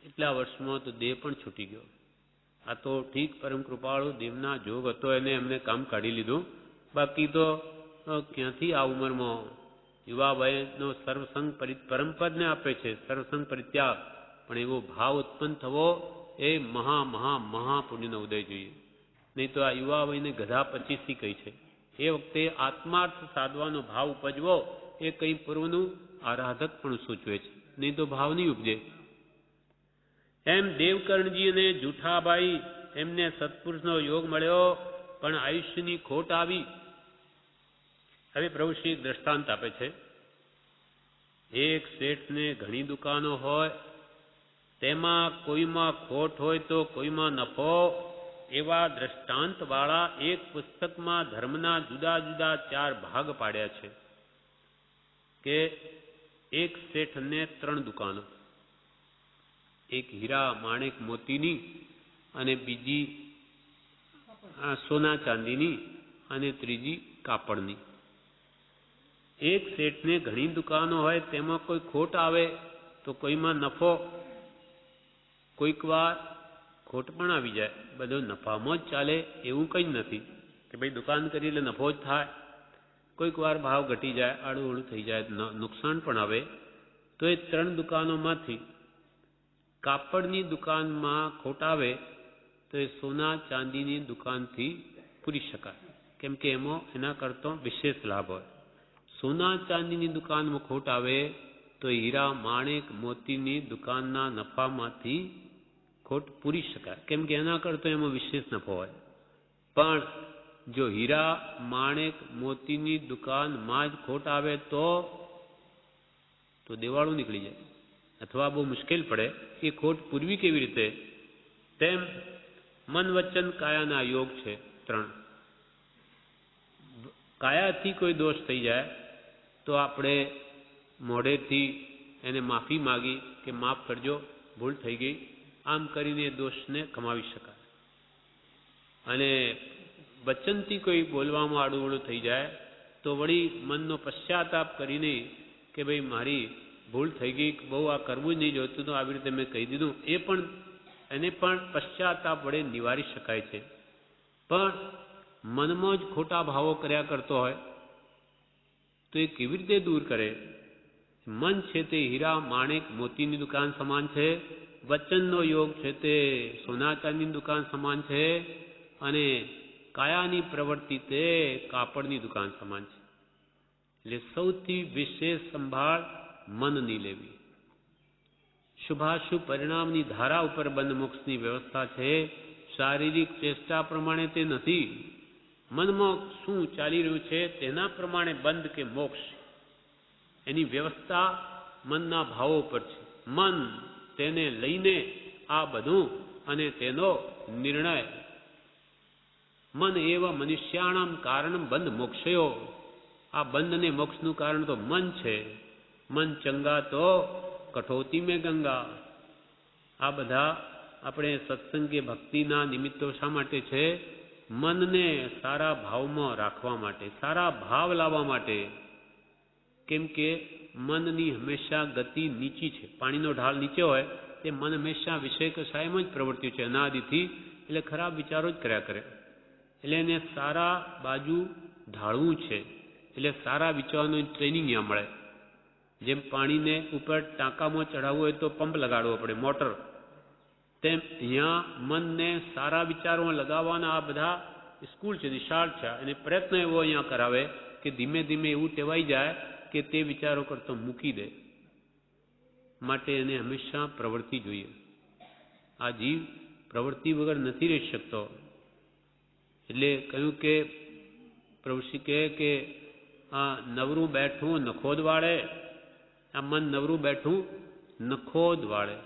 Speaker 1: એટલા વર્ષમાં તો દેહ પણ છૂટી ગયો. આ તો ઠીક પરમ કૃપાળુ દેવના જોગ હતો, એને એમને કામ કાઢી લીધું. બાકી તો ક્યાંથી આ ઉંમરમાં યુવાભાઈનો સર્વસંગ પરમપદને આપે છે, સર્વસંગ પરિત્યાગ. પણ એવો ભાવ ઉત્પન્ન થવો એ મહા પુણ્યનો ઉદય જોઈએ. નહીં તો આ યુવાભાઈને ગધા 25 કહી છે. એ વખતે આત્માર્થ સાધવાનો ભાવ ઉપજવો એ કંઈ પૂર્વનું આરાધક પણ સૂચવે છે, નહીં તો ભાવ નહીં ઉપજે. એમ દેવકરણજી અને જુઠાભાઈ, એમને સત્પુરુષનો યોગ મળ્યો પણ આયુષ્યની ખોટ આવી. હવે પ્રભુ શ્રી દ્રષ્ટાંત આપે છે. એક શેઠને ઘણી દુકાનો હોય, તેમાં કોઈમાં ખોટ હોય તો કોઈમાં નફો. એવા દ્રષ્ટાંત વાળા એક પુસ્તકમાં ધર્મના જુદા જુદા 4 ભાગ પાડ્યા છે. કે એક શેઠને 3 દુકાનો, એક હીરા માણેક મોતીની, અને બીજી સોના ચાંદીની, અને ત્રીજી કાપડની. એક શેઠને ઘણી દુકાનો હોય, તેમાં કોઈ ખોટ આવે તો કોઈમાં નફો. કોઈક વાર ખોટ પણ આવી જાય. બધું નફામાં જ ચાલે એવું કંઈ જ નથી કે ભાઈ દુકાન કરી એટલે નફો જ થાય. કોઈક વાર ભાવ ઘટી જાય, આડું થઈ જાય, નુકસાન પણ આવે, તો એ 3 દુકાનોમાંથી કાપડની દુકાનમાં ખોટ આવે તો એ સોના ચાંદીની દુકાનથી પૂરી શકાય, કેમ કે એમાં એના કરતાં વિશેષ લાભ હોય. સોના ચાંદીની દુકાનમાં ખોટ આવે તો હીરા માણેક મોતીની દુકાનના નફામાંથી ખોટ પૂરી શકાય, કેમ કે એના કરતાં એમાં વિશેષ નફો હોય. પણ જો હીરા માણેક મોતીની દુકાનમાં જ ખોટ આવે તો દેવાળું નીકળી જાય અથવા બહુ મુશ્કેલ પડે. એ ખોટ પૂરવી કેવી રીતે? તેમ મન વચન કાયાના યોગ છે 3. કાયાથી કોઈ દોષ થઈ જાય તો આપણે મોઢેથી એને માફી માગી કે માફ કરજો, ભૂલ થઈ ગઈ, આમ કરીને દોષને કમાવી શકાય. અને વચનથી કોઈ બોલવામાં આડું થઈ જાય તો વળી મનનો પશ્ચાતાપ કરીને કે ભાઈ મારી ભૂલ થઈ ગઈ, બહુ આ કરવું જ નહીં જોઈતું તો આવી રીતે મેં કહી દીધું, એને પણ પશ્ચાતાપ વડે નિવારી શકાય છે. પણ મનમાં જ ખોટા ભાવો કર્યા કરતો હોય તો એ કેવી રીતે દૂર કરે? મન છે તે હીરા માણેક મોતીની દુકાન સમાન છે, વચનનો યોગ છે તે સોના ચાંદીની દુકાન સમાન છે, અને કાયાની પ્રવૃત્તિ તે કાપડની દુકાન સમાન છે. એટલે સૌથી વિશેષ સંભાળ મનની લેવી. શુભાશુભ પરિણામની ધારા ઉપર બંધ મોક્ષની વ્યવસ્થા છે, શારીરિક ચેષ્ટા પ્રમાણે તે નથી. મનમાં શું ચાલી રહ્યું છે તેના પ્રમાણે બંધ કે મોક્ષ, એની વ્યવસ્થા મનના ભાવો પર છે. મન તેને લઈને આ બધું અને તેનો નિર્ણય. મન એવ મનુષ્યાણામ કારણ બંધ મોક્ષયો. આ બંધ અને મોક્ષનું કારણ તો મન છે. મન ચંગા તો કઠોતી મેં ગંગા. આ બધા આપણે સત્સંગ કે ભક્તિના નિમિત્તો શા માટે છે? મનને સારા ભાવમાં રાખવા માટે, સારા ભાવ લાવવા માટે. કેમ કે મનની હંમેશા ગતિ નીચી છે. પાણીનો ઢાળ નીચે હોય તે મન હંમેશા વિષય કશાયમાં જ પ્રવૃત્તિ છે અનાદિથી, એટલે ખરાબ વિચારો જ કર્યા કરે. એટલે એને સારા બાજુ ઢાળવું છે, એટલે સારા વિચારોની ટ્રેનિંગ ત્યાં મળે. જેમ પાણીને ઉપર ટાંકામાં ચડાવવું હોય તો પંપ લગાડવો પડે, મોટર. તેમ અહીંયા મનને સારા વિચારો લગાવવાના આ બધા સ્કૂલ છે, નિશાળ છે, અને પ્રયત્ન એવો અહીંયા કરાવે કે ધીમે ધીમે એવું ટેવાઈ જાય કે તે વિચારો કરતો મૂકી દે. માટે એને હંમેશા પ્રવૃત્તિ જોઈએ. આ જીવ પ્રવૃત્તિ વગર નથી રહી શકતો. એટલે કહ્યું કે પ્રભુશ્રી કહે કે આ નવરું બેઠું નખોદ વાળે, આ મન નવરું બેઠું નખોદ વાળે,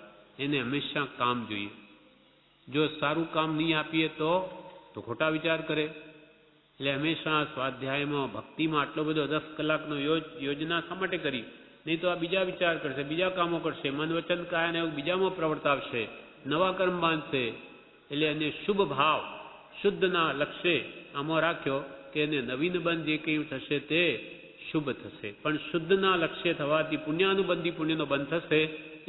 Speaker 1: એને હંમેશા કામ જોઈએ. જો સારું કામ નહીં આપીએ તો ખોટા વિચાર કરે. એટલે હંમેશા સ્વાધ્યાયમાં ભક્તિમાં આટલો બધો 10 કલાકનો યોજના શા માટે કરી? નહીં તો આ બીજા વિચાર કરશે, બીજા કામો કરશે, મન વચન કાયાને એવું બીજામાં પ્રવર્તાવશે, નવા કર્મ બાંધશે. એટલે એને શુભ ભાવ શુદ્ધના લક્ષ્ય આમાં રાખ્યો કે એને નવીન બંધ જે કંઈ થશે તે શુભ થશે. પણ શુદ્ધના લક્ષ્ય થવાથી પુણ્યાનુબંધી પુણ્યનો બંધ થશે,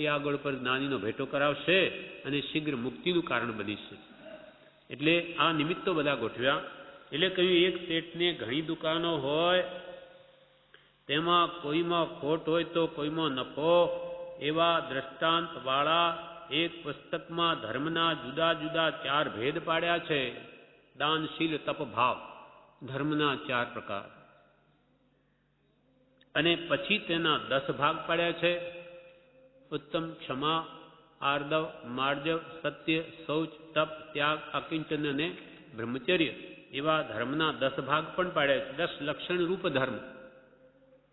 Speaker 1: એ આગળ પર જ્ઞાનીનો ભેટો કરાવશે અને શીઘ્ર મુક્તિનું કારણ બનીશે. એટલે આ નિમિત્તો બધા ગોઠવ્યા. એટલે કહ્યું એક શેઠને ઘણી દુકાનો હોય, તેમાં કોઈમાં ખોટ હોય તો કોઈમાં નફો, એવા દ્રષ્ટાંત વાળા એક પુસ્તકમાં ધર્મના જુદા જુદા 4 ભેદ પાડ્યા છે. દાનશીલ, તપ, ભાવ, ધર્મના 4 પ્રકાર. અને પછી તેના 10 ભાગ પાડ્યા છે. ઉત્તમ, ક્ષમા, આર્દવ, માર્જવ, સત્ય, શૌચ, તપ, ત્યાગ, અકિંચન અને બ્રહ્મચર્ય. એવા ધર્મના 10 ભાગ પણ પાડ્યા છે. 10 લક્ષણ રૂપ ધર્મ.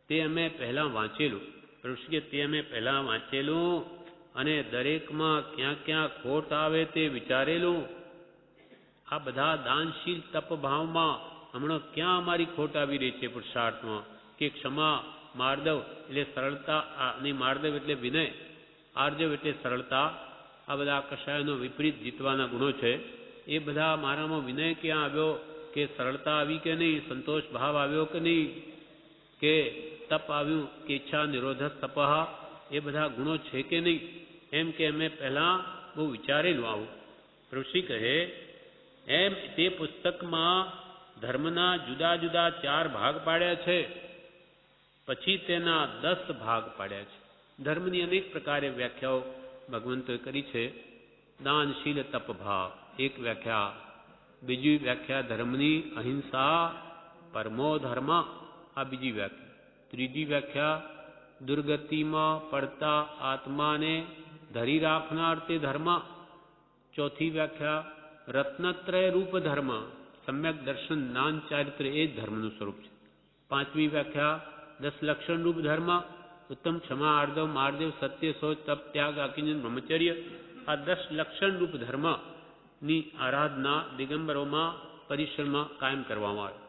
Speaker 1: તે અમે પહેલા વાંચેલું. ઋષિએ તે અમે પહેલા વાંચેલું અને દરેકમાં ક્યાં ક્યાં ખોટ આવે તે વિચારેલું. આ બધા દાનશીલ તપ ભાવમાં હમણાં ક્યાં અમારી ખોટ આવી રહી છે પુરુષાર્થમાં? કે ક્ષમા, માર્દવ એટલે સરળતા, અને માર્દવ એટલે વિનય, આર્જવ એટલે સરળતા. આ બધા કશાયનો વિપરીત જીતવાના ગુણો છે. એ બધા મારામાં વિનય ક્યાં આવ્યો, કે સરળતા આવી કે નહીં, સંતોષ ભાવ આવ્યો કે નહીં, કે તપ આવ્યું કે ઈચ્છા નિરોધ તપઃ, એ બધા ગુણો છે કે નહીં, એમ કે અમે પહેલાં બહુ વિચારેલું આવું. ઋષિ કહે એમ તે પુસ્તકમાં ધર્મના જુદા જુદા 4 ભાગ પાડ્યા છે, પછી તેના 10 ભાગ પાડ્યા છે. ધર્મની અનેક પ્રકારે વ્યાખ્યાઓ ભગવંતોએ કરી છે. દાન, શીલ, તપ, ભાવ એક વ્યાખ્યા. બીજી વ્યાખ્યા ધર્મની અહિંસા, પરમો ધર્મ, આ બીજી વ્યાખ્યા. ત્રીજી વ્યાખ્યા દુર્ગતિમાં પડતા આત્માને ધરી રાખનાર તે ધર્મ. ચોથી વ્યાખ્યા રત્નત્રય રૂપ ધર્મ, સમ્યક દર્શન, જ્ઞાન, ચારિત્ર એ જ ધર્મનું સ્વરૂપ છે. પાંચમી વ્યાખ્યા 10 લક્ષણ રૂપ ધર્મ, ઉત્તમ, ક્ષમા, આર્દવ, માર્દેવ, સત્ય, શૌચ, તપ, ત્યાગ, આકીંચન, બ્રહ્મચર્ય. આ 10 લક્ષણ રૂપ ધર્મની આરાધના દિગંબરોમાં પરિસરમાં કાયમ કરવામાં આવે.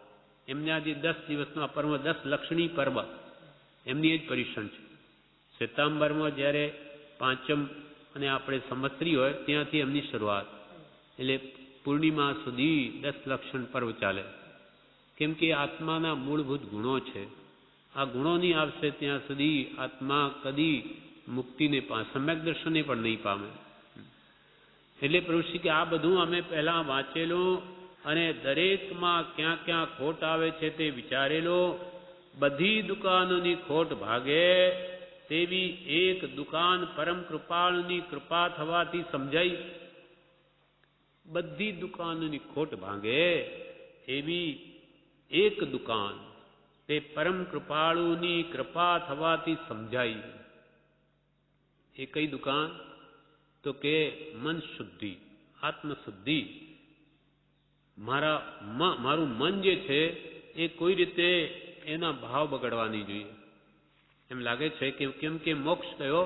Speaker 1: એમને આજે 10 દિવસનો આ પર્વ 10 લક્ષણી પર્વ એમની એ જ પરિસણ છે. શ્વેતાંબરમાં જ્યારે પાંચમ અને આપણે સંવત્સરી હોય ત્યાંથી એમની શરૂઆત, એટલે પૂર્ણિમા સુધી 10 લક્ષણ પર્વ ચાલે. કેમ કે આત્માના મૂળભૂત ગુણો છે. આ ગુણો નહીં આવશે ત્યાં સુધી આત્મા કદી મુક્તિને સમ્યક દર્શને પણ નહીં પામે. એટલે પ્રભુશ્રી કે આ બધું અમે પહેલાં વાંચેલું અને દરેકમાં ક્યાં ક્યાં ખોટ આવે છે તે વિચારેલો. બધી દુકાનોની ખોટ ભાગે તેવી એક દુકાન પરમ કૃપાળની કૃપા થવાથી સમજાઈ. બધી દુકાનોની ખોટ ભાગે એવી એક દુકાન તે પરમ કૃપાળુની કૃપા થવાથી સમજાઈ. એ કઈ દુકાન? તો કે મન શુદ્ધિ, આત્મશુદ્ધિ. મારું મન જે છે એ કોઈ રીતે એના ભાવ બગડવા નહીં જોઈએ. એમ લાગે છે કે કેમ કે મોક્ષ કયો?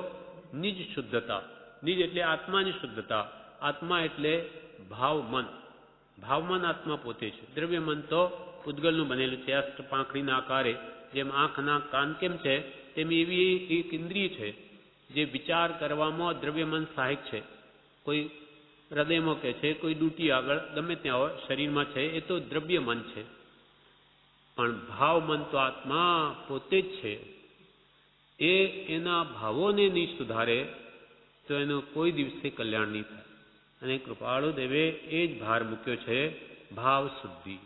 Speaker 1: નિજ શુદ્ધતા. નિજ એટલે આત્માની શુદ્ધતા. આત્મા એટલે ભાવ મન. ભાવ મન આત્મા પોતે છે. દ્રવ્ય મન તો ઉદ્ગલનું બનેલું છે. અષ્ટ પાંખડીના આકારે જેમ આંખના કાન કેમ છે તેમ એવી એક ઇન્દ્રિય છે જે વિચાર કરવામાં દ્રવ્ય મન સહાયક છે. કોઈ હૃદયમાં કે છે, કોઈ ડૂટી આગળ ગમે ત્યાં હોય શરીરમાં છે, એ તો દ્રવ્ય મન છે. પણ ભાવ મન તો આત્મા પોતે જ છે. એ એના ભાવોને નહીં સુધારે તો એનું કોઈ દિવસે કલ્યાણ નહીં થાય. અને કૃપાળુ દેવે એ જ ભાર મૂક્યો છે, ભાવ શુદ્ધિ.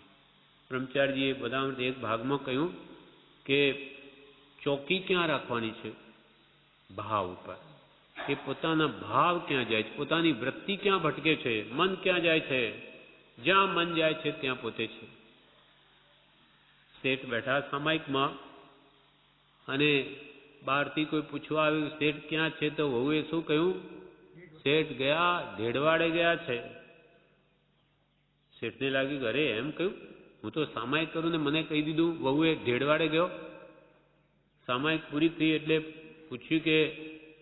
Speaker 1: બ્રહ્મચારીજીએ બધા એક ભાગમાં કહ્યું કે ચોકી ક્યાં રાખવાની છે? ભાવ ઉપર. કે પોતાના ભાવ ક્યાં જાય છે, પોતાની વૃત્તિ ક્યાં ભટકે છે, મન ક્યાં જાય છે? જ્યાં મન જાય છે ત્યાં પોતે છે. શેઠ બેઠા સામાયિકમાં અને બહારથી કોઈ પૂછવા આવ્યું શેઠ ક્યાં છે, તો વહુએ શું કહ્યું? શેઠ ગયા, ઢેડવાડે ગયા છે. શેઠને લાગ્યું અરે એમ કહ્યું, હું તો સામાયિક કરું ને મને કહી દીધું વહુએ ઢેડવાડે ગયો. સામાયિક પૂરી થઈ એટલે પૂછ્યું કે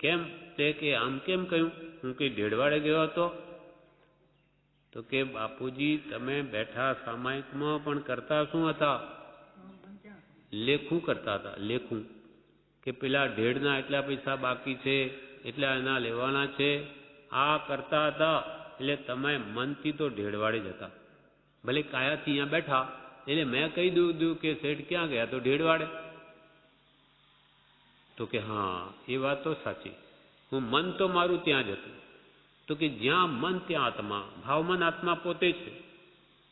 Speaker 1: કેમ? તે કે આમ કેમ કહ્યું? હું કઈ ઢેડવાડે ગયો હતો? તો કે બાપુજી તમે બેઠા સામાયિકમાં પણ કરતા શું હતા? લેખું કરતા હતા. લેખું કે પેલા ઢેડના એટલા પૈસા બાકી છે, એટલા એના લેવાના છે, આ કરતા હતા. એટલે તમે મનથી તો ઢેડવાડે જ હતા. ભલે કાયાથી અહીંયા બેઠા એટલે મેં કહી દીધું કે શેઠ ક્યાં ગયા? તો ઢેડવાડે. તો કે હા એ વાત તો સાચી, હું મન તો મારું ત્યાં જ હતું. તો કે જ્યાં મન ત્યાં આત્મા. ભાવમન આત્મા પોતે છે.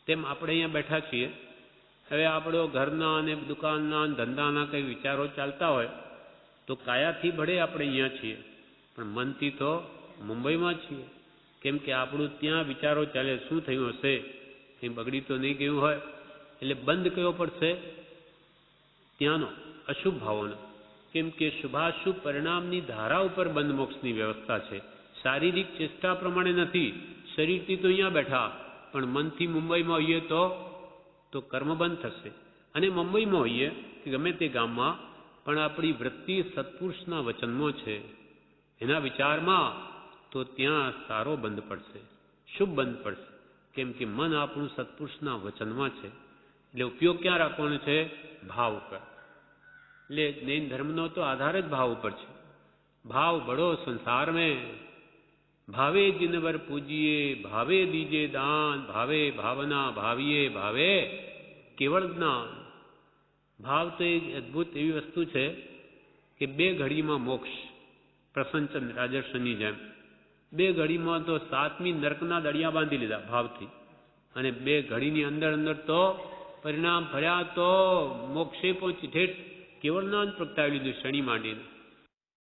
Speaker 1: તેમ આપણે અહીંયા બેઠા છીએ. હવે આપણો ઘરના અને દુકાનના ધંધાના કંઈ વિચારો ચાલતા હોય તો કાયાથી ભળે આપણે અહીંયા છીએ, પણ મનથી તો મુંબઈમાં છીએ. કેમ કે આપણું ત્યાં વિચારો ચાલે શું થયું હશે, કંઈ બગડી તો નહીં ગયું હોય. એટલે બંધ કયો પડશે? ત્યાંનો અશુભ ભાવોનો. કેમ કે શુભાશુભ પરિણામની ધારા ઉપર બંધ મોક્ષની વ્યવસ્થા છે. શારીરિક ચેષ્ટા પ્રમાણે નથી. શરીરથી તો અહીંયા બેઠા, પણ મનથી મુંબઈમાં હોઈએ તો કર્મબંધ થશે. અને મુંબઈમાં હોઈએ કે ગમે તે ગામમાં, પણ આપણી વૃત્તિ સત્પુરુષના વચનમાં છે, એના વિચારમાં, તો ત્યાં સારો બંધ પડશે, શુભ બંધ પડશે. કેમ કે મન આપણું સત્પુરુષના વચનમાં છે. એટલે ઉપયોગ ક્યાં રાખવાનો છે? ભાવ ઉપર. એટલે જૈન ધર્મનો તો આધાર જ ભાવ ઉપર છે. ભાવ બડો સંસાર મેં, ભાવે જિનવર પૂજીએ, ભાવે દીજે દાન, ભાવે ભાવના ભાવીએ, ભાવે કેવળ જ્ઞાન. ભાવ તો એક અદ્ભુત એવી વસ્તુ છે કે 2 ઘડીમાં મોક્ષ. પ્રસન્નચંદ રાજર્ષણની જેમ 2 ઘડીમાં તો 7મી નરકના દળિયા બાંધી લીધા ભાવથી, અને 2 ઘડીની અંદર તો પરિણામ ફર્યા તો મોક્ષે પહોંચી ઠેઠ કેવળ નામ પ્રગટાવી લીધું શનિ માંડીને.